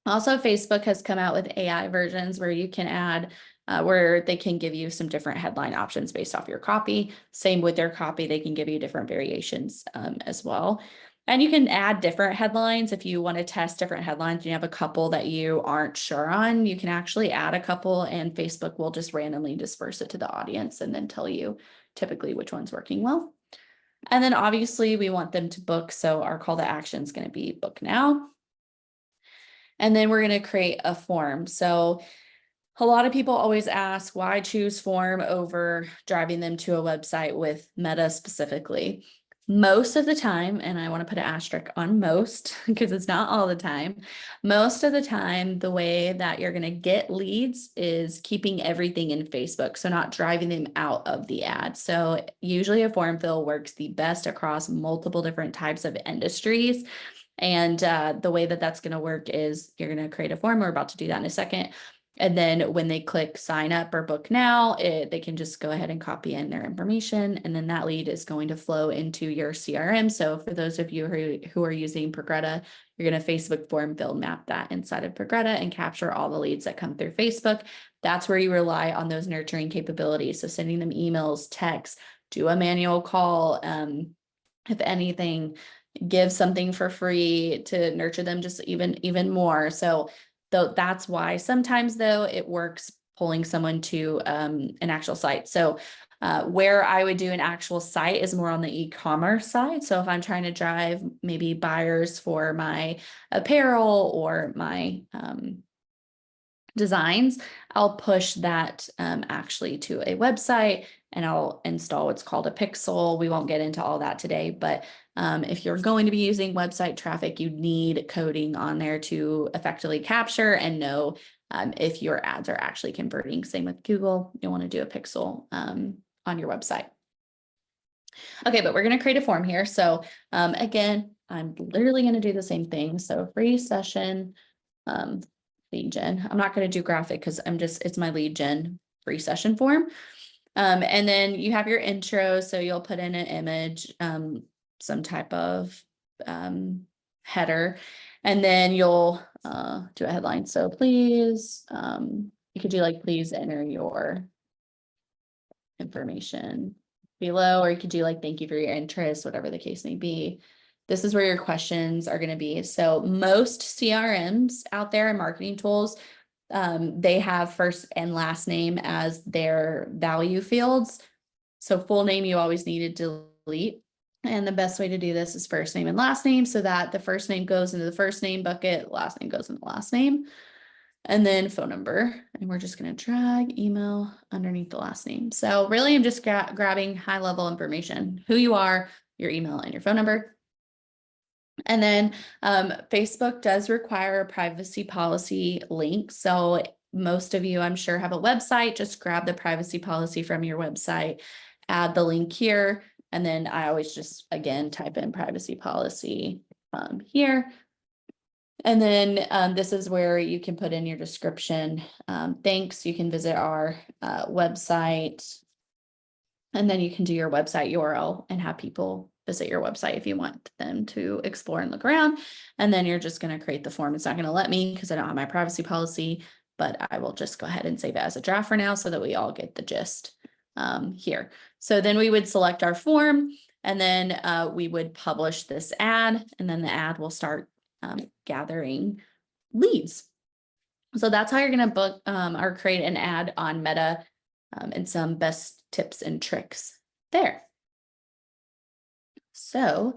Also, Facebook has come out with AI versions where you can add, where they can give you some different headline options based off your copy. Same with their copy, they can give you different variations as well. And you can add different headlines if you want to test different headlines. You have a couple that you aren't sure on, you can actually add a couple and Facebook will just randomly disperse it to the audience and then tell you typically which one's working well. And then obviously we want them to book. So our call to action is going to be book now. And then we're going to create a form. So a lot of people always ask why choose form over driving them to a website with Meta specifically. Most of the time, and I want to put an asterisk on most because it's not all the time. Most of the time, the way that you're going to get leads is keeping everything in Facebook. So not driving them out of the ad. So usually a form fill works the best across multiple different types of industries. And the way that that's going to work is you're going to create a form. We're about to do that in a second. And then when they click sign up or book now, they can just go ahead and copy in their information. And then that lead is going to flow into your CRM. So for those of you who are using Progreda, you're going to Facebook form fill map that inside of Progreda and capture all the leads that come through Facebook. That's where you rely on those nurturing capabilities. So sending them emails, texts, do a manual call. If anything, give something for free to nurture them just even more. So that's why sometimes though it works pulling someone to an actual site. So where I would do an actual site is more on the e-commerce side. So if I'm trying to drive maybe buyers for my apparel or my designs, I'll push that actually to a website and I'll install what's called a pixel. We won't get into all that today, but if you're going to be using website traffic, you need coding on there to effectively capture and know if your ads are actually converting. Same with Google, you'll want to do a pixel on your website. Okay, but we're going to create a form here. So again, I'm literally going to do the same thing. So free session lead gen. I'm not going to do graphic because it's my lead gen free session form. And then you have your intro. So you'll put in an image, some type of header, and then you'll do a headline. So please, you could do like, please enter your information below, or you could do like, thank you for your interest, whatever the case may be. This is where your questions are going to be. So most CRMs out there and marketing tools, they have first and last name as their value fields. So full name, you always need to delete. And the best way to do this is first name and last name so that the first name goes into the first name bucket, last name goes into the last name, and then phone number. And we're just going to drag email underneath the last name. So really, I'm just grabbing high level information, who you are, your email, and your phone number. And then Facebook does require a privacy policy link. So most of you, I'm sure, have a website. Just grab the privacy policy from your website, add the link here. And then I always just, again, type in privacy policy here. And then this is where you can put in your description. Thanks. You can visit our website. And then you can do your website URL and have people visit your website if you want them to explore and look around. And then you're just going to create the form. It's not going to let me because I don't have my privacy policy, but I will just go ahead and save it as a draft for now so that we all get the gist here. So then we would select our form and then we would publish this ad, and then the ad will start gathering leads. So that's how you're going to book or create an ad on Meta, and some best tips and tricks there. So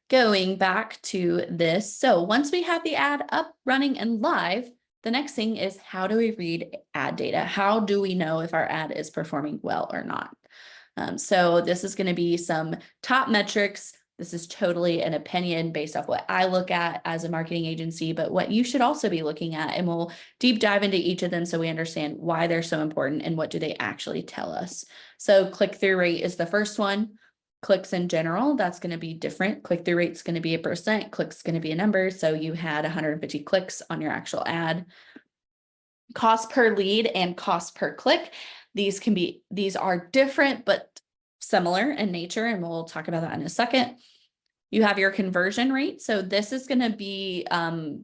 going back to this, so once we have the ad up, running, and live, the next thing is, how do we read ad data? How do we know if our ad is performing well or not? So this is going to be some top metrics. This is totally an opinion based off what I look at as a marketing agency, but what you should also be looking at, and we'll deep dive into each of them so we understand why they're so important and what do they actually tell us. So click-through rate is the first one. clicks in general, that's going to be different. Click-through rate's going to be a percent, clicks going to be a number. So you had 150 clicks on your actual ad. Cost per lead and cost per click. These are different, but similar in nature. And we'll talk about that in a second. You have your conversion rate. So this is going to be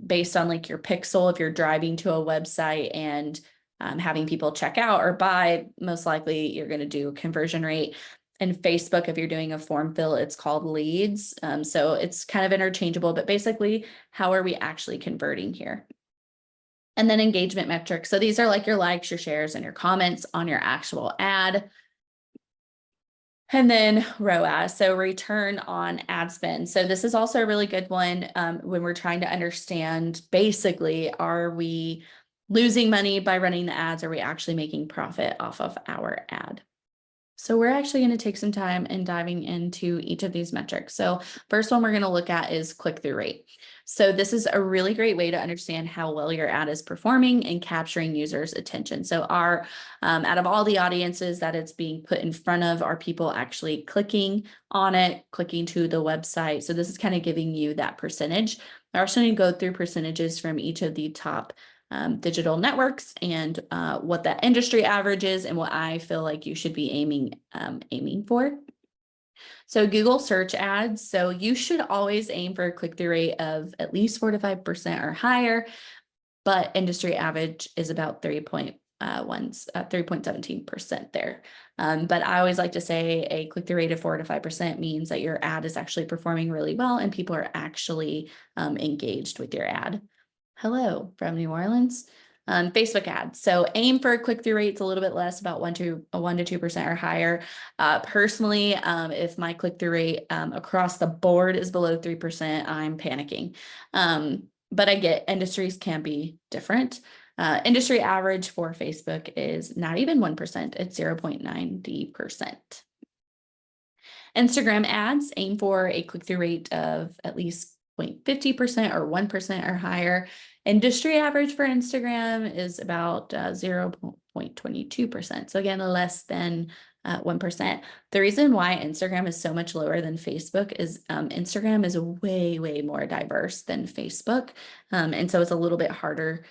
based on like your pixel. If you're driving to a website and having people check out or buy, most likely you're going to do conversion rate. And Facebook, if you're doing a form fill, it's called leads. So it's kind of interchangeable, but basically, how are we actually converting here? And then engagement metrics. So these are like your likes, your shares, and your comments on your actual ad. And then ROAS, so return on ad spend. So this is also a really good one when we're trying to understand, basically, are we losing money by running the ads? Are we actually making profit off of our ad? So we're actually going to take some time and diving into each of these metrics. So first one we're going to look at is click-through rate. So this is a really great way to understand how well your ad is performing and capturing users' attention. So out of all the audiences that it's being put in front of, are people actually clicking on it, clicking to the website? So this is kind of giving you that percentage. I'm also going to go through percentages from each of the top digital networks and what that industry average is and what I feel like you should be aiming for. So Google search ads. So you should always aim for a click-through rate of at least 4 to 5% or higher, but industry average is about 3.17% there. But I always like to say a click-through rate of 4 to 5% means that your ad is actually performing really well and people are actually engaged with your ad. Hello from New Orleans. Facebook ads. So aim for click-through rates a little bit less, about 1 to 2% or higher. Personally, if my click-through rate across the board is below 3%, I'm panicking. But I get industries can be different. Industry average for Facebook is not even 1%, it's 0.90%. Instagram ads aim for a click-through rate of at least 0.50% or 1% or higher. Industry average for Instagram is about 0.22%. So again, less than 1%. The reason why Instagram is so much lower than Facebook is Instagram is way, way more diverse than Facebook. And so it's a little bit harder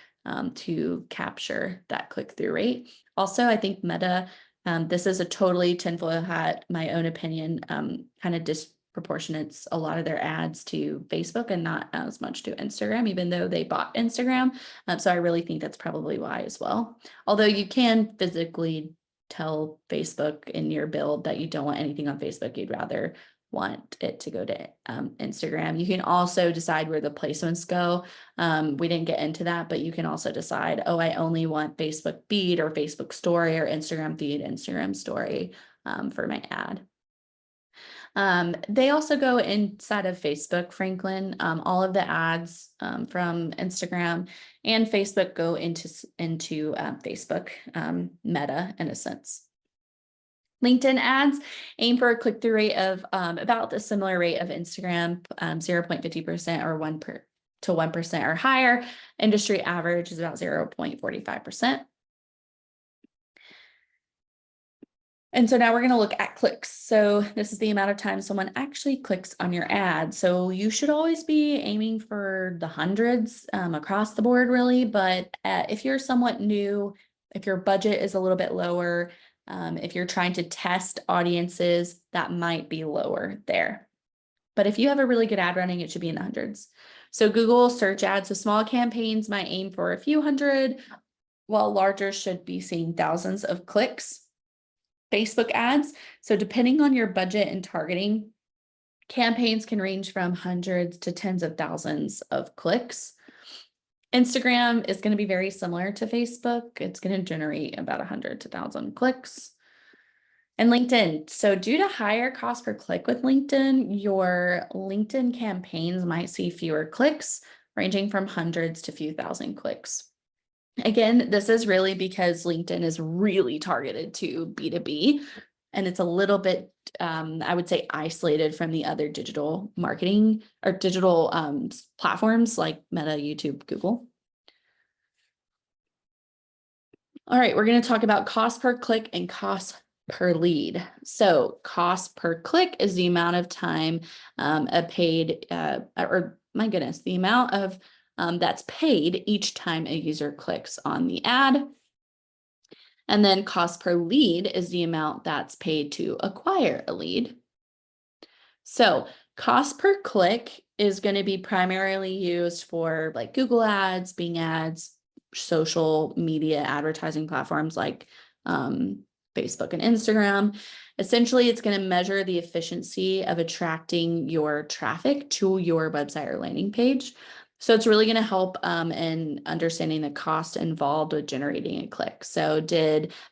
to capture that click-through rate. Also, I think Meta, this is a totally tinfoil hat, my own opinion, kind of disproportionates a lot of their ads to Facebook and not as much to Instagram, even though they bought Instagram. So I really think that's probably why as well. Although you can physically tell Facebook in your build that you don't want anything on Facebook, you'd rather want it to go to Instagram. You can also decide where the placements go. We didn't get into that, but you can also decide, oh, I only want Facebook feed or Facebook story or Instagram feed, Instagram story for my ad. They also go inside of Facebook, Franklin. All of the ads from Instagram and Facebook go into Facebook Meta in a sense. LinkedIn ads aim for a click-through rate of about the similar rate of Instagram, 0.50% or 1% or higher. Industry average is about 0.45%. And so now we're going to look at clicks. So this is the amount of time someone actually clicks on your ad. So you should always be aiming for the hundreds across the board, really. But if you're somewhat new, if your budget is a little bit lower, if you're trying to test audiences, that might be lower there. But if you have a really good ad running, it should be in the hundreds. So Google search ads, so small campaigns might aim for a few hundred, while larger should be seeing thousands of clicks. Facebook ads, so depending on your budget and targeting, campaigns can range from hundreds to tens of thousands of clicks. Instagram is going to be very similar to Facebook. It's going to generate about 100 to 1,000 clicks. And LinkedIn. So due to higher cost per click with LinkedIn, your LinkedIn campaigns might see fewer clicks, ranging from hundreds to few thousand clicks. Again, this is really because LinkedIn is really targeted to B2B, and it's a little bit, I would say, isolated from the other digital marketing or digital platforms like Meta, YouTube, Google. All right, we're going to talk about cost per click and cost per lead. So cost per click is the amount of time a paid, or my goodness, the amount of that's paid each time a user clicks on the ad. And then cost per lead is the amount that's paid to acquire a lead. So cost per click is going to be primarily used for like Google ads, Bing ads, social media advertising platforms like Facebook and Instagram. Essentially, it's going to measure the efficiency of attracting your traffic to your website or landing page. So it's really going to help in understanding the cost involved with generating a click. So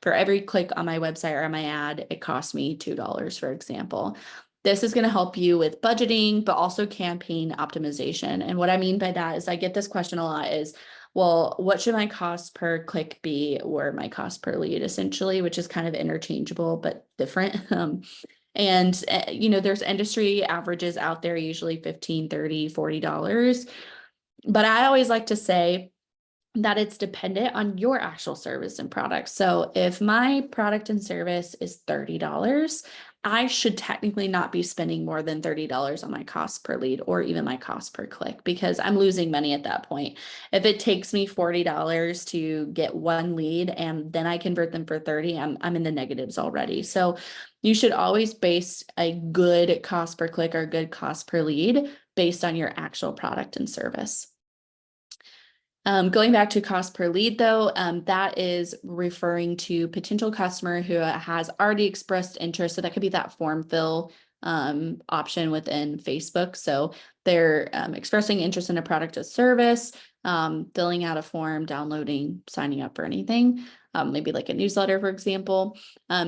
for every click on my website or on my ad, it cost me $2, for example. This is going to help you with budgeting, but also campaign optimization. And what I mean by that is I get this question a lot is, well, what should my cost per click be or my cost per lead essentially, which is kind of interchangeable, but different. There's industry averages out there, usually $15, $30, $40. But I always like to say that it's dependent on your actual service and product. So if my product and service is $30, I should technically not be spending more than $30 on my cost per lead or even my cost per click because I'm losing money at that point. If it takes me $40 to get one lead and then I convert them for 30, I'm in the negatives already. So you should always base a good cost per click or good cost per lead based on your actual product and service. Going back to cost per lead though, that is referring to potential customer who has already expressed interest. So that could be that form fill option within Facebook. So they're expressing interest in a product or service, filling out a form, downloading, signing up for anything, maybe like a newsletter, for example.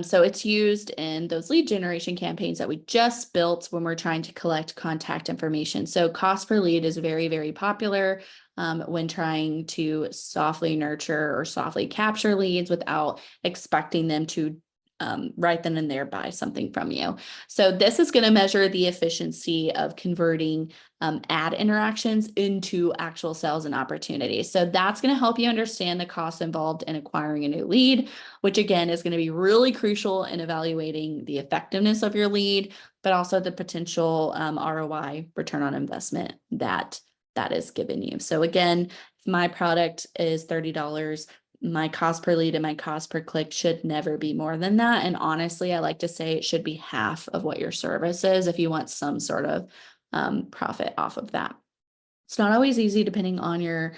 So it's used in those lead generation campaigns that we just built when we're trying to collect contact information. So cost per lead is very, very popular when trying to softly nurture or softly capture leads without expecting them to right then and there buy something from you. So this is going to measure the efficiency of converting ad interactions into actual sales and opportunities. So that's going to help you understand the costs involved in acquiring a new lead, which again is going to be really crucial in evaluating the effectiveness of your lead, but also the potential ROI, return on investment that is given you. So again, if my product is $30, my cost per lead and my cost per click should never be more than that. And honestly, I like to say it should be half of what your service is if you want some sort of profit off of that. It's not always easy depending on your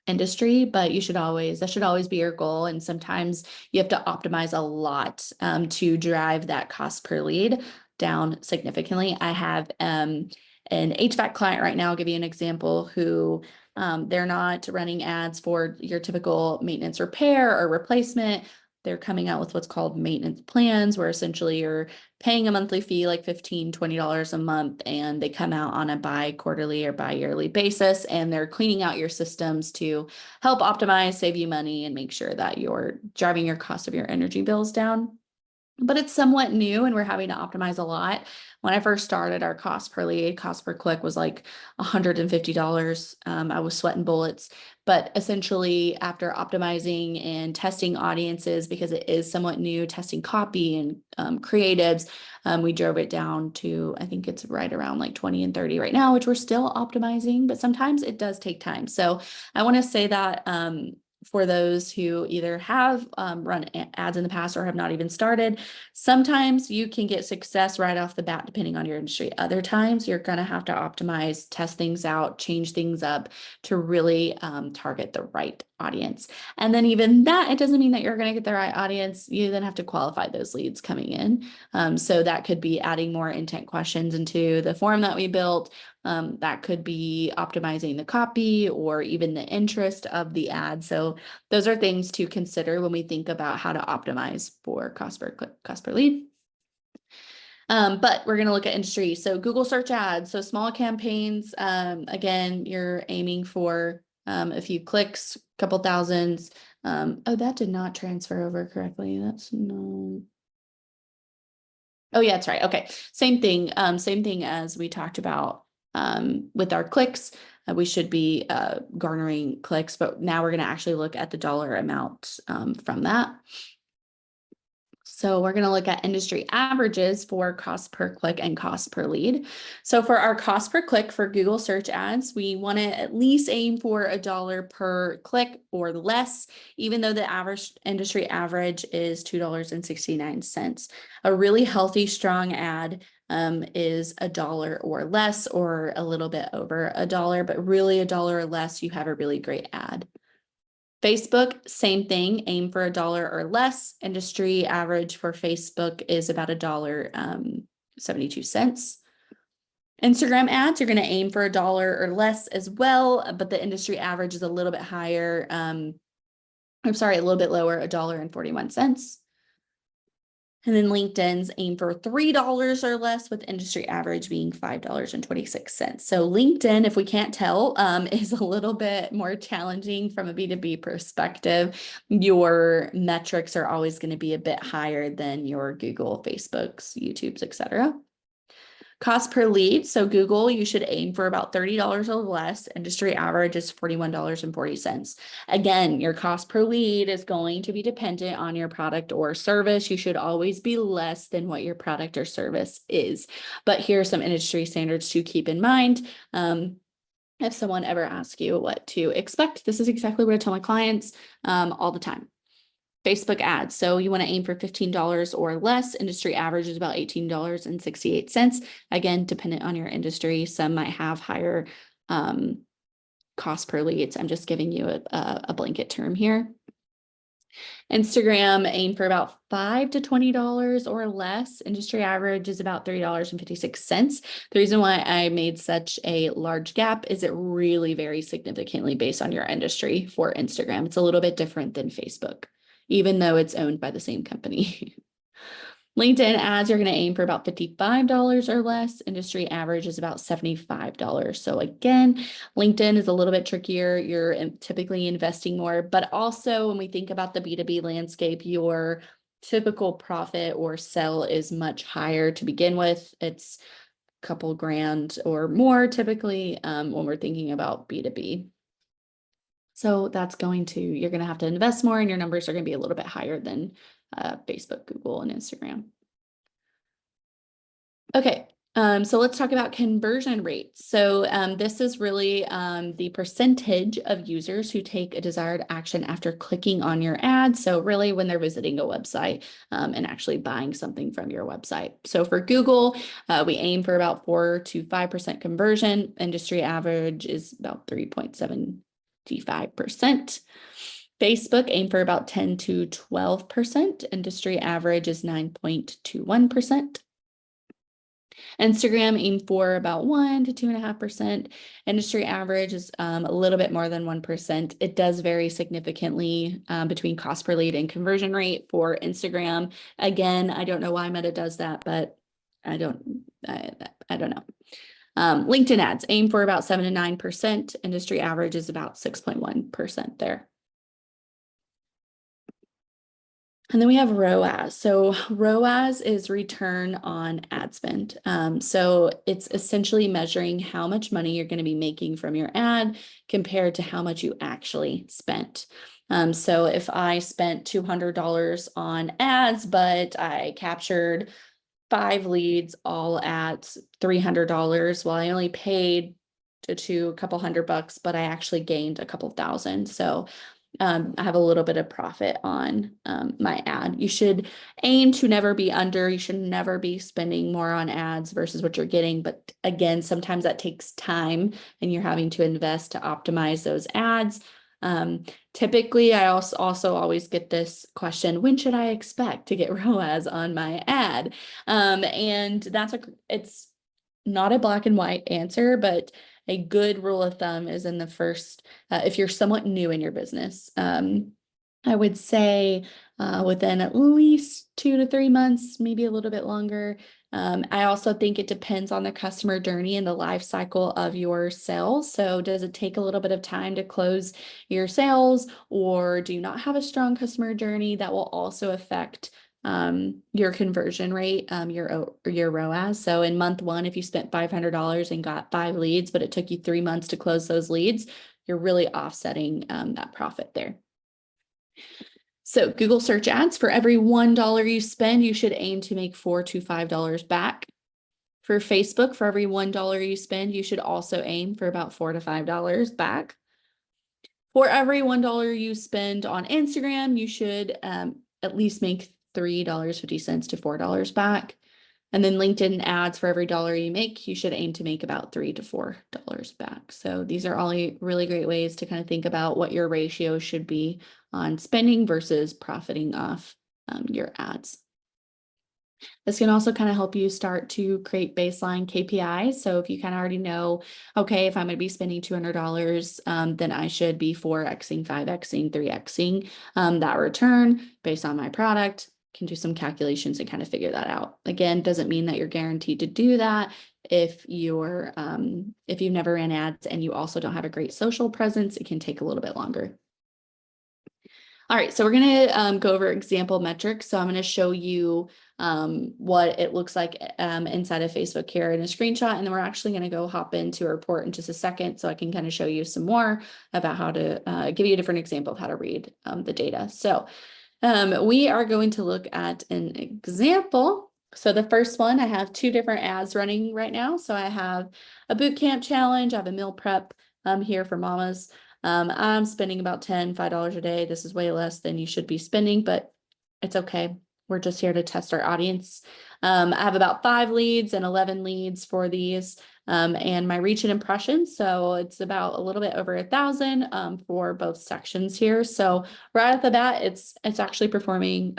industry, but that should always be your goal. And sometimes you have to optimize a lot to drive that cost per lead down significantly. I have an HVAC client right now, I'll give you an example, who they're not running ads for your typical maintenance repair or replacement. They're coming out with what's called maintenance plans, where essentially you're paying a monthly fee, like $15, $20 a month, and they come out on a bi-quarterly or bi-yearly basis, and they're cleaning out your systems to help optimize, save you money, and make sure that you're driving your cost of your energy bills down. But it's somewhat new and we're having to optimize a lot. When I first started, our cost per lead, cost per click was like $150. I was sweating bullets, but essentially after optimizing and testing audiences, because it is somewhat new, testing copy and creatives, we drove it down to, I think it's right around like 20 and 30 right now, which we're still optimizing, but sometimes it does take time. So I want to say that for those who either have run ads in the past or have not even started, sometimes you can get success right off the bat, depending on your industry. Other times you're going to have to optimize, test things out, change things up to really target the right audience. And then even that, it doesn't mean that you're going to get the right audience. You then have to qualify those leads coming in. So that could be adding more intent questions into the form that we built. That could be optimizing the copy or even the interest of the ad. So those are things to consider when we think about how to optimize for cost per click, cost per lead. But we're going to look at industry. So Google search ads. So small campaigns, again, you're aiming for a few clicks, couple thousands. Oh, that did not transfer over correctly. That's no. Oh yeah, that's right. Okay. Same thing as we talked about with our clicks. We should be garnering clicks, but now we're going to actually look at the dollar amount from that. So we're going to look at industry averages for cost per click and cost per lead. So for our cost per click for Google search ads, we want to at least aim for $1 per click or less, even though the average industry average is $2.69. A really healthy, strong ad is $1 or less, or a little bit over $1, but really $1 or less, you have a really great ad. Facebook, same thing, aim for $1 or less. Industry average for Facebook is about $1.72. Instagram ads, you're going to aim for $1 or less as well, but the industry average is a little bit higher. A little bit lower, $1.41. And then LinkedIn's aim for $3 or less, with industry average being $5.26. So LinkedIn, if we can't tell, is a little bit more challenging from a B2B perspective. Your metrics are always going to be a bit higher than your Google, Facebooks, YouTubes, etc. Cost per lead. So Google, you should aim for about $30 or less. Industry average is $41.40. Again, your cost per lead is going to be dependent on your product or service. You should always be less than what your product or service is. But here are some industry standards to keep in mind. If someone ever asks you what to expect, this is exactly what I tell my clients all the time. Facebook ads. So you want to aim for $15 or less. Industry average is about $18.68. Again, dependent on your industry. Some might have higher cost per leads. I'm just giving you a blanket term here. Instagram, aim for about $5 to $20 or less. Industry average is about $3.56. The reason why I made such a large gap is it really varies significantly based on your industry for Instagram. It's a little bit different than Facebook, even though it's owned by the same company. LinkedIn ads are going to aim for about $55 or less. Industry average is about $75. So again, LinkedIn is a little bit trickier. You're typically investing more, but also when we think about the B2B landscape, your typical profit or sell is much higher to begin with. It's a couple grand or more typically when we're thinking about B2B. So that's you're going to have to invest more, and your numbers are going to be a little bit higher than Facebook, Google, and Instagram. Okay, so let's talk about conversion rates. So this is really the percentage of users who take a desired action after clicking on your ad. So really when they're visiting a website and actually buying something from your website. So for Google, we aim for about 4 to 5% conversion. Industry average is about 3.75%. Facebook aim for about 10 to 12%. Industry average is 9.21%. Instagram aim for about 1 to 2.5%. Industry average is a little bit more than 1%. It does vary significantly between cost per lead and conversion rate for Instagram. Again, I don't know why Meta does that, but I don't know. LinkedIn ads aim for about 7 to 9%. Industry average is about 6.1% there. And then we have ROAS. So ROAS is return on ad spend. So it's essentially measuring how much money you're going to be making from your ad compared to how much you actually spent. So if I spent $200 on ads, but I captured 5 leads all at $300, well, I only paid to a couple $100, but I actually gained a couple thousand. So I have a little bit of profit on my ad. You should aim to never be under. You should never be spending more on ads versus what you're getting. But again, sometimes that takes time and you're having to invest to optimize those ads. Typically, I also always get this question: when should I expect to get ROAS on my ad? And it's not a black and white answer, but a good rule of thumb is in the first, if you're somewhat new in your business, I would say within at least 2 to 3 months, maybe a little bit longer. I also think it depends on the customer journey and the life cycle of your sales. So does it take a little bit of time to close your sales, or do you not have a strong customer journey? That will also affect your conversion rate, your ROAS. So in month 1, if you spent $500 and got 5 leads, but it took you 3 months to close those leads, you're really offsetting that profit there. So Google search ads, for every $1 you spend, you should aim to make $4 to $5 back. For Facebook, for every $1 you spend, you should also aim for about $4 to $5 back. For every $1 you spend on Instagram, you should at least make $3.50 to $4 back. And then LinkedIn ads, for every dollar you make, you should aim to make about $3 to $4 back. So these are all really great ways to kind of think about what your ratio should be on spending versus profiting off your ads. This can also kind of help you start to create baseline KPIs. So if you kind of already know, okay, if I'm going to be spending $200, then I should be 4xing, 5xing, 3xing that return based on my product. Can do some calculations and kind of figure that out. Again, doesn't mean that you're guaranteed to do that if you've never ran ads and you also don't have a great social presence. It can take a little bit longer. All right, so we're going to go over example metrics. So I'm going to show you what it looks like inside of Facebook here in a screenshot, and then we're actually going to go hop into a report in just a second so I can kind of show you some more about how to give you a different example of how to read the data. So we are going to look at an example. So the first one, I have two different ads running right now. So I have a boot camp challenge, I have a meal prep here for mamas. I'm spending about $5 a day. This is way less than you should be spending, but it's okay. We're just here to test our audience. I have about 5 leads and 11 leads for these, and my reach and impressions. So it's about a little bit over 1,000 for both sections here. So right off the bat, it's actually performing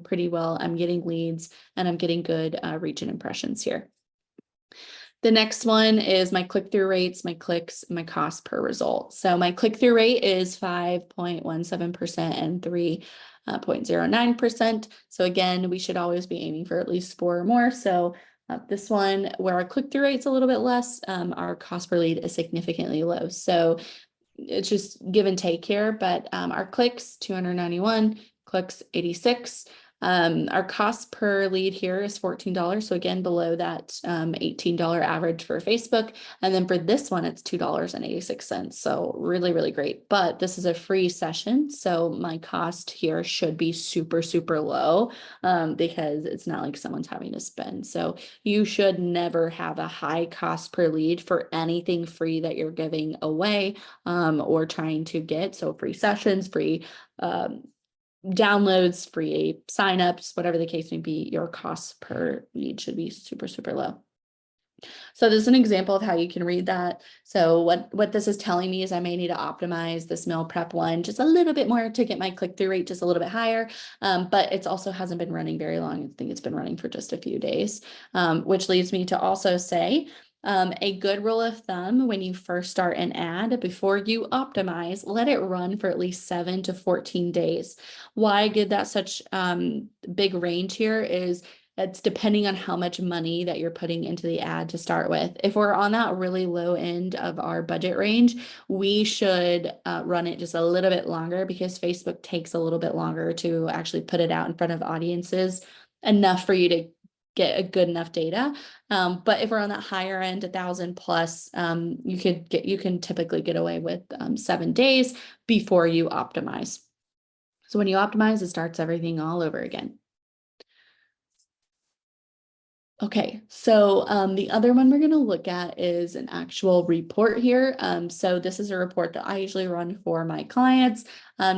pretty well. I'm getting leads and I'm getting good reach and impressions here. The next one is my click-through rates, my clicks, my cost per result. So my click-through rate is 5.17% and 3.09%. So again, we should always be aiming for at least 4 or more. So this one, where our click-through rate's a little bit less, our cost per lead is significantly low. So it's just give and take here, but our clicks, 291, clicks, 86. Our cost per lead here is $14. So again, below that $18 average for Facebook. And then for this one, it's $2.86. So really, really great. But this is a free session. So my cost here should be super, super low because it's not like someone's having to spend. So you should never have a high cost per lead for anything free that you're giving away or trying to get. So free sessions, free downloads, free signups, whatever the case may be, your cost per lead should be super, super low. So this is an example of how you can read that. So what this is telling me is I may need to optimize this meal prep one just a little bit more to get my click-through rate just a little bit higher. But it also hasn't been running very long. I think it's been running for just a few days, which leads me to also say, a good rule of thumb when you first start an ad, before you optimize, let it run for at least 7 to 14 days. Why I give that such big range here is it's depending on how much money that you're putting into the ad to start with. If we're on that really low end of our budget range, we should run it just a little bit longer because Facebook takes a little bit longer to actually put it out in front of audiences enough for you to get a good enough data. But if we're on that higher end, 1,000 plus, you can typically get away with 7 days before you optimize. So when you optimize, it starts everything all over again. Okay, so the other one we're going to look at is an actual report here. So this is a report that I usually run for my clients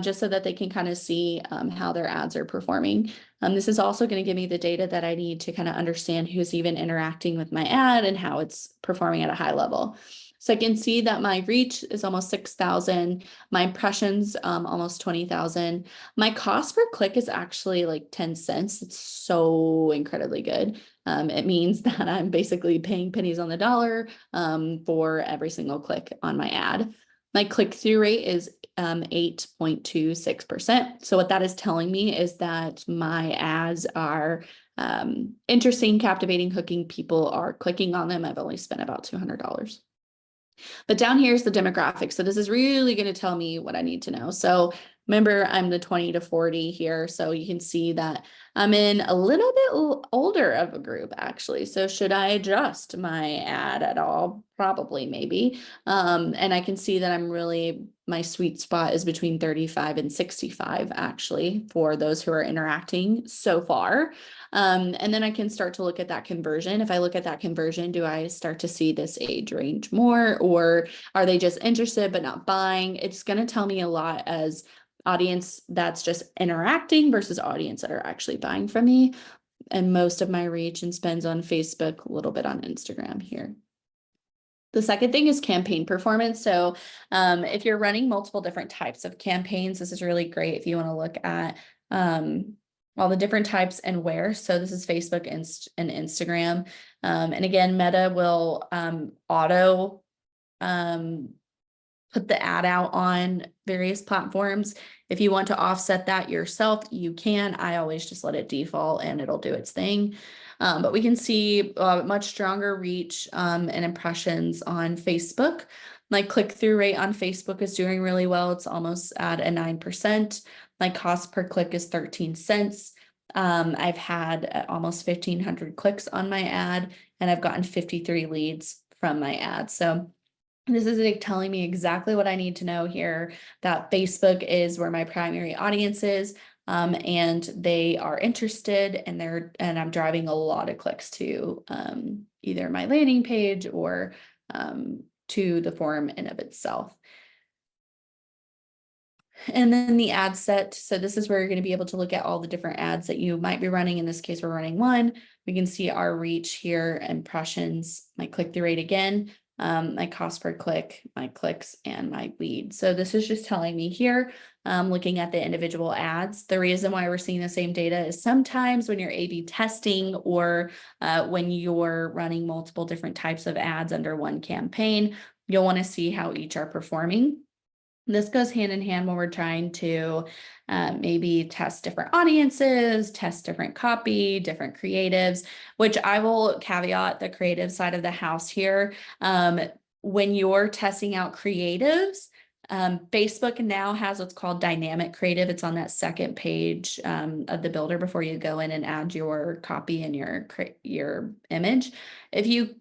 just so that they can kind of see how their ads are performing. This is also going to give me the data that I need to kind of understand who's even interacting with my ad and how it's performing at a high level. So I can see that my reach is almost 6,000, my impressions almost 20,000. My cost per click is actually like 10 cents. It's so incredibly good. It means that I'm basically paying pennies on the dollar for every single click on my ad. My click-through rate is 8.26%. So what that is telling me is that my ads are interesting, captivating, hooking. People are clicking on them. I've only spent about $200. But down here is the demographic. So this is really going to tell me what I need to know. So Remember, I'm the 20 to 40 here, so you can see that I'm in a little bit older of a group actually. So should I adjust my ad at all? Probably, maybe. And I can see that my sweet spot is between 35 and 65 actually for those who are interacting so far. And then I can start to look at that conversion. If I look at that conversion, do I start to see this age range more, or are they just interested but not buying? It's going to tell me a lot as audience that's just interacting versus audience that are actually buying from me. And most of my reach and spends on Facebook, a little bit on Instagram here. The second thing is campaign performance. So if you're running multiple different types of campaigns, this is really great if you want to look at all the different types and where. So this is Facebook and Instagram. And again, Meta will auto put the ad out on various platforms. If you want to offset that yourself, you can. I always just let it default and it'll do its thing. But we can see much stronger reach and impressions on Facebook. My click-through rate on Facebook is doing really well. It's almost at a 9%. My cost per click is 13 cents. I've had almost 1,500 clicks on my ad, and I've gotten 53 leads from my ad. So this is like telling me exactly what I need to know here, that Facebook is where my primary audience is, and they are interested, and I'm driving a lot of clicks to either my landing page or to the forum in of itself. And then the ad set. So this is where you're going to be able to look at all the different ads that you might be running. In this case, we're running one. We can see our reach here, impressions, my click-through rate again, my cost per click, my clicks, and my lead. So this is just telling me here, looking at the individual ads. The reason why we're seeing the same data is sometimes when you're A/B testing or when you're running multiple different types of ads under one campaign, you'll want to see how each are performing. This goes hand in hand when we're trying to maybe test different audiences, test different copy, different creatives, which I will caveat the creative side of the house here. When you're testing out creatives, Facebook now has what's called dynamic creative. It's on that second page of the builder before you go in and add your copy and your image. If you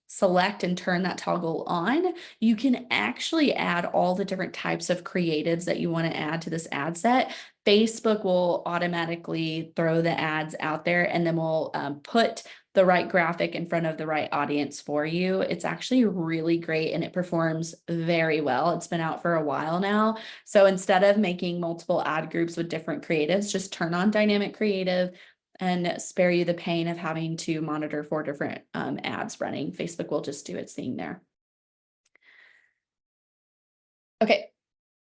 select and turn that toggle on, you can actually add all the different types of creatives that you want to add to this ad set. Facebook will automatically throw the ads out there, and then we'll put the right graphic in front of the right audience for you. It's actually really great and it performs very well. It's been out for a while now. So instead of making multiple ad groups with different creatives, just turn on dynamic creative and spare you the pain of having to monitor 4 different ads running. Facebook will just do its thing there. Okay,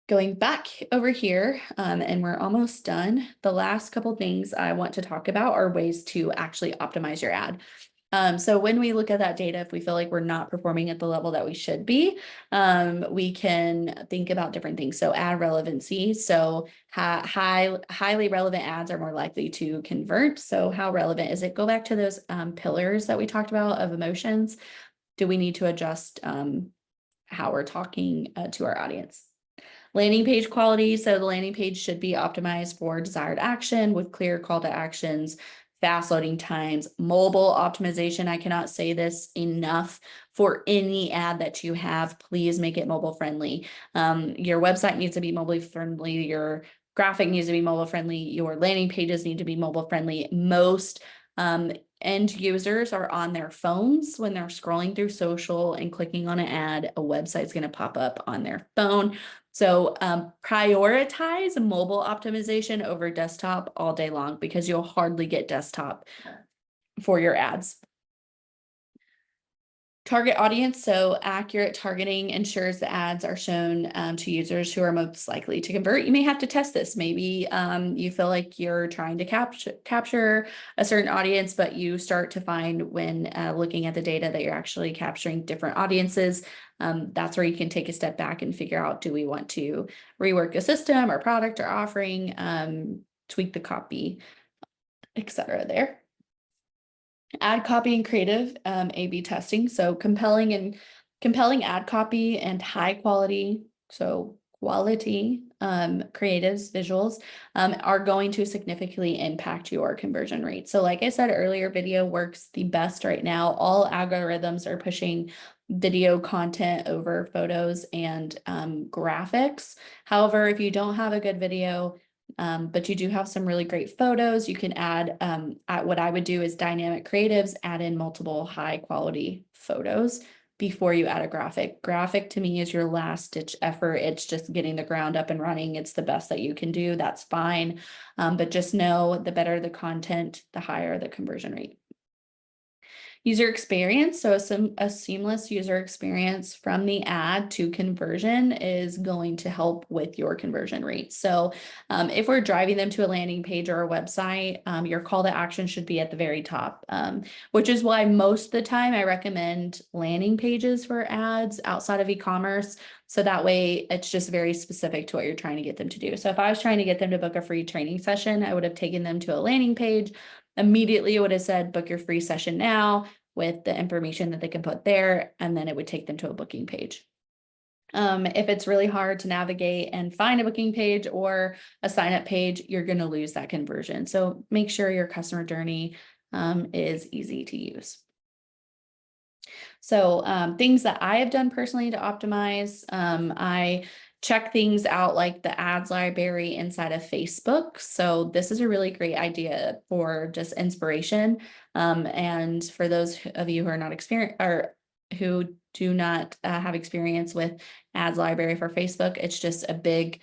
going back over here, and we're almost done. The last couple things I want to talk about are ways to actually optimize your ad. So when we look at that data, if we feel like we're not performing at the level that we should be, we can think about different things. So ad relevancy. So highly relevant ads are more likely to convert. So how relevant is it? Go back to those pillars that we talked about of emotions. Do we need to adjust how we're talking to our audience? Landing page quality. So the landing page should be optimized for desired action with clear call to actions, fast loading times, mobile optimization. I cannot say this enough. For any ad that you have, please make it mobile friendly. Your website needs to be mobile friendly. Your graphic needs to be mobile friendly. Your landing pages need to be mobile friendly. Most end users are on their phones when they're scrolling through social and clicking on an ad. A website's going to pop up on their phone. So prioritize mobile optimization over desktop all day long because you'll hardly get desktop for your ads. Target audience. So accurate targeting ensures the ads are shown to users who are most likely to convert. You may have to test this. Maybe you feel like you're trying to capture a certain audience, but you start to find when looking at the data that you're actually capturing different audiences. That's where you can take a step back and figure out, do we want to rework the system or product or offering, tweak the copy, etc. there. Ad copy and creative A/B testing. So compelling ad copy and high quality. So quality creatives, visuals are going to significantly impact your conversion rate. So like I said earlier, video works the best right now. All algorithms are pushing video content over photos and graphics. However, if you don't have a good video, but you do have some really great photos, you can add, what I would do is dynamic creatives, add in multiple high quality photos before you add a graphic. Graphic to me is your last ditch effort. It's just getting the ground up and running. It's the best that you can do. That's fine. But just know the better the content, the higher the conversion rate. User experience, so a seamless user experience from the ad to conversion is going to help with your conversion rate. So if we're driving them to a landing page or a website, your call to action should be at the very top, which is why most of the time I recommend landing pages for ads outside of e-commerce. So that way it's just very specific to what you're trying to get them to do. So if I was trying to get them to book a free training session, I would have taken them to a landing page. Immediately it would have said, book your free session now with the information that they can put there, and then it would take them to a booking page. If it's really hard to navigate and find a booking page or a sign up page, you're going to lose that conversion. So make sure your customer journey is easy to use. So things that I have done personally to optimize, I check things out like the ads library inside of Facebook. So this is a really great idea for just inspiration. And for those of you who are not experienced or who do not have experience with ads library for Facebook, it's just a big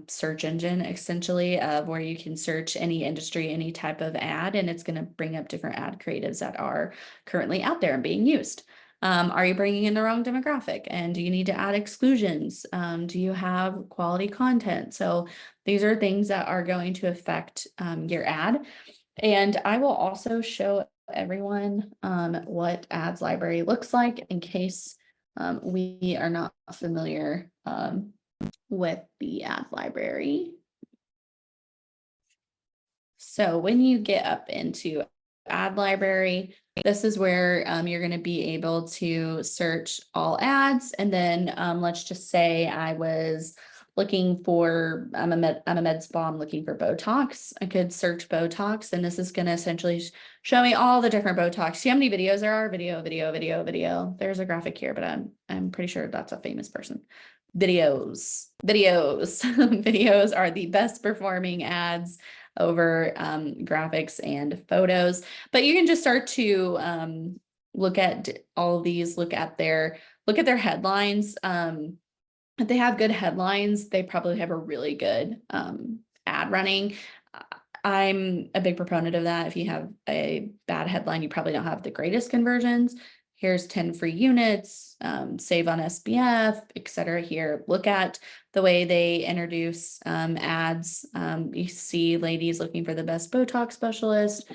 search engine essentially of where you can search any industry, any type of ad, and it's going to bring up different ad creatives that are currently out there and being used. Are you bringing in the wrong demographic? And do you need to add exclusions? Do you have quality content? So these are things that are going to affect your ad. And I will also show everyone what ads library looks like in case we are not familiar with the ad library. So when you get up into ad library, this is where you're going to be able to search all ads. And then let's just say I was looking for, I'm a med spa, I'm looking for Botox. I could search Botox, and this is going to essentially show me all the different Botox. See how many videos there are? Video, video, video, video. There's a graphic here, but I'm pretty sure that's a famous person. Videos. Videos are the best performing ads over graphics and photos. But you can just start to look at all of these, look at their headlines. If they have good headlines, they probably have a really good ad running. I'm a big proponent of that. If you have a bad headline, you probably don't have the greatest conversions. Here's 10 free units, save on SPF, etc. Here, look at the way they introduce ads. You see ladies looking for the best Botox specialist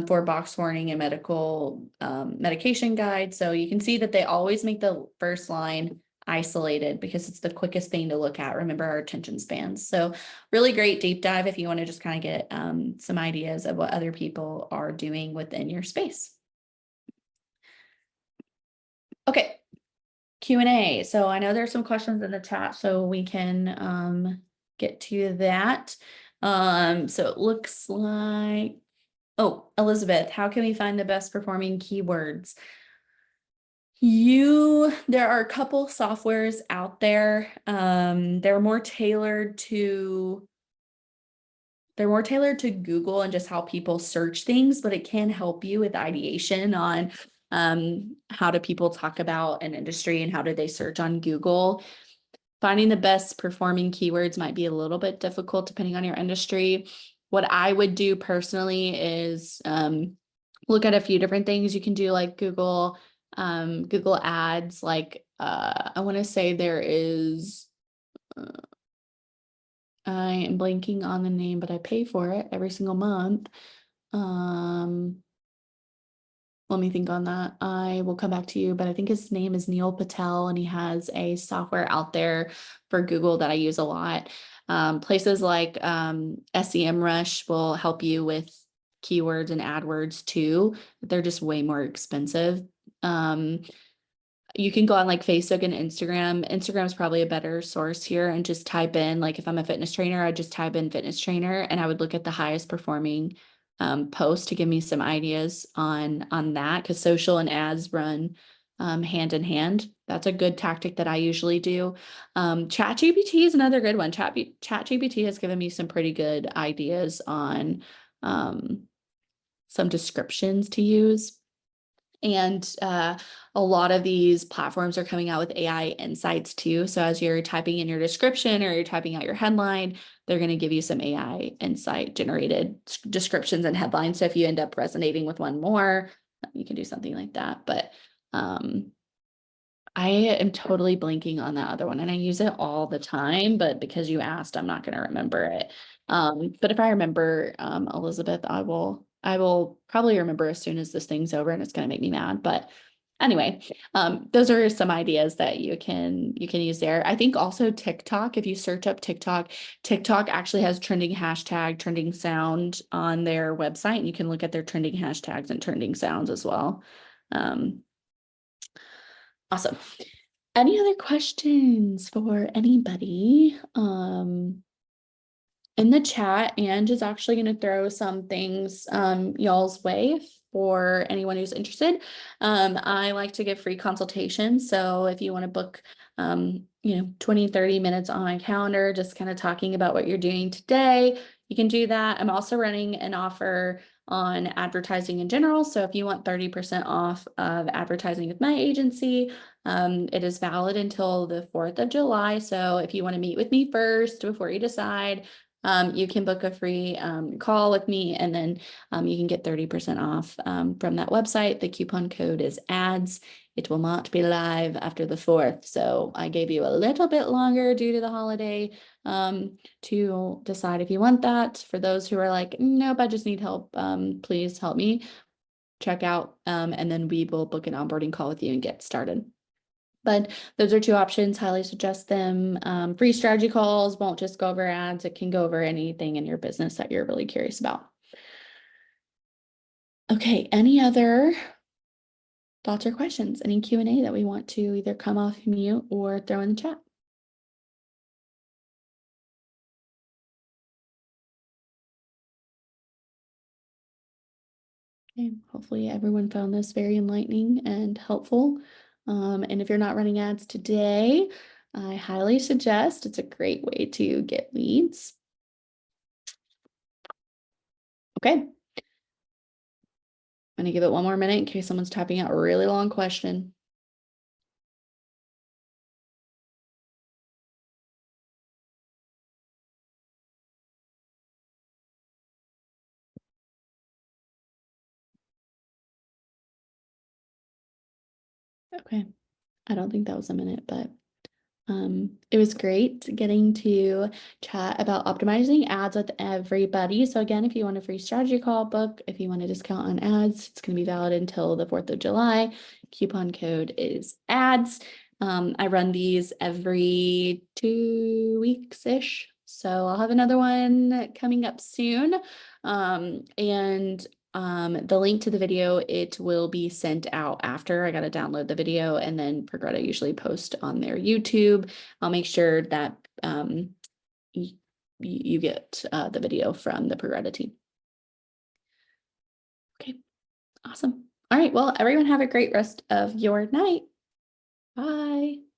for box warning and medical medication guide. So you can see that they always make the first line isolated because it's the quickest thing to look at. Remember our attention spans. So really great deep dive if you want to just kind of get some ideas of what other people are doing within your space. Okay, Q&A. So I know there's some questions in the chat, so we can get to that. So it looks like, oh, Elizabeth, how can we find the best performing keywords? There are a couple softwares out there. They're more tailored to Google and just how people search things, but it can help you with ideation on how do people talk about an industry and how do they search on Google. Finding the best performing keywords might be a little bit difficult depending on your industry. What I would do personally is look at a few different things you can do, like Google Ads. Like I want to say there is, I am blanking on the name, but I pay for it every single month. Let me think on that. I will come back to you, but I think his name is Neil Patel, and he has a software out there for Google that I use a lot. Places like SEMrush will help you with keywords and AdWords too, but they're just way more expensive. You can go on like Facebook and Instagram. Instagram is probably a better source here and just type in, like if I'm a fitness trainer, I just type in fitness trainer and I would look at the highest performing post to give me some ideas on that because social and ads run hand in hand. That's a good tactic that I usually do. ChatGPT is another good one. ChatGPT has given me some pretty good ideas on some descriptions to use. And a lot of these platforms are coming out with AI insights too. So as you're typing in your description or you're typing out your headline, they're going to give you some AI insight generated descriptions and headlines. So if you end up resonating with one more, you can do something like that. But I am totally blanking on that other one and I use it all the time, but because you asked, I'm not going to remember it. But if I remember, Elizabeth, I will probably remember as soon as this thing's over and it's going to make me mad. But anyway, those are some ideas that you can use there. I think also TikTok, if you search up TikTok, TikTok actually has trending hashtag, trending sound on their website, and you can look at their trending hashtags and trending sounds as well. Awesome. Any other questions for anybody? In the chat, Ange is actually going to throw some things y'all's way for anyone who's interested. I like to give free consultations. So if you want to book 20, 30 minutes on my calendar, just kind of talking about what you're doing today, you can do that. I'm also running an offer on advertising in general. So if you want 30% off of advertising with my agency, it is valid until the 4th of July. So if you want to meet with me first before you decide, you can book a free call with me and then you can get 30% off from that website. The coupon code is ads. It will not be live after the 4th. So I gave you a little bit longer due to the holiday to decide if you want that. For those who are like, nope, I just need help, please help me. Check out and then we will book an onboarding call with you and get started. But those are two options. Highly suggest them. Free strategy calls won't just go over ads. It can go over anything in your business that you're really curious about. Okay, any other thoughts or questions? Any Q&A that we want to either come off mute or throw in the chat? Okay, hopefully everyone found this very enlightening and helpful. And if you're not running ads today, I highly suggest it's a great way to get leads. Okay. I'm going to give it one more minute in case someone's typing out a really long question. Okay. I don't think that was a minute, but it was great getting to chat about optimizing ads with everybody. So again, if you want a free strategy call book, if you want a discount on ads, it's going to be valid until the 4th of July. Coupon code is ads. I run these every 2 weeks-ish. So I'll have another one coming up soon. The link to the video, it will be sent out after I got to download the video, and then Progreda usually post on their YouTube. I'll make sure that you get the video from the Progreda team. Okay, awesome. All right, well, everyone have a great rest of your night. Bye.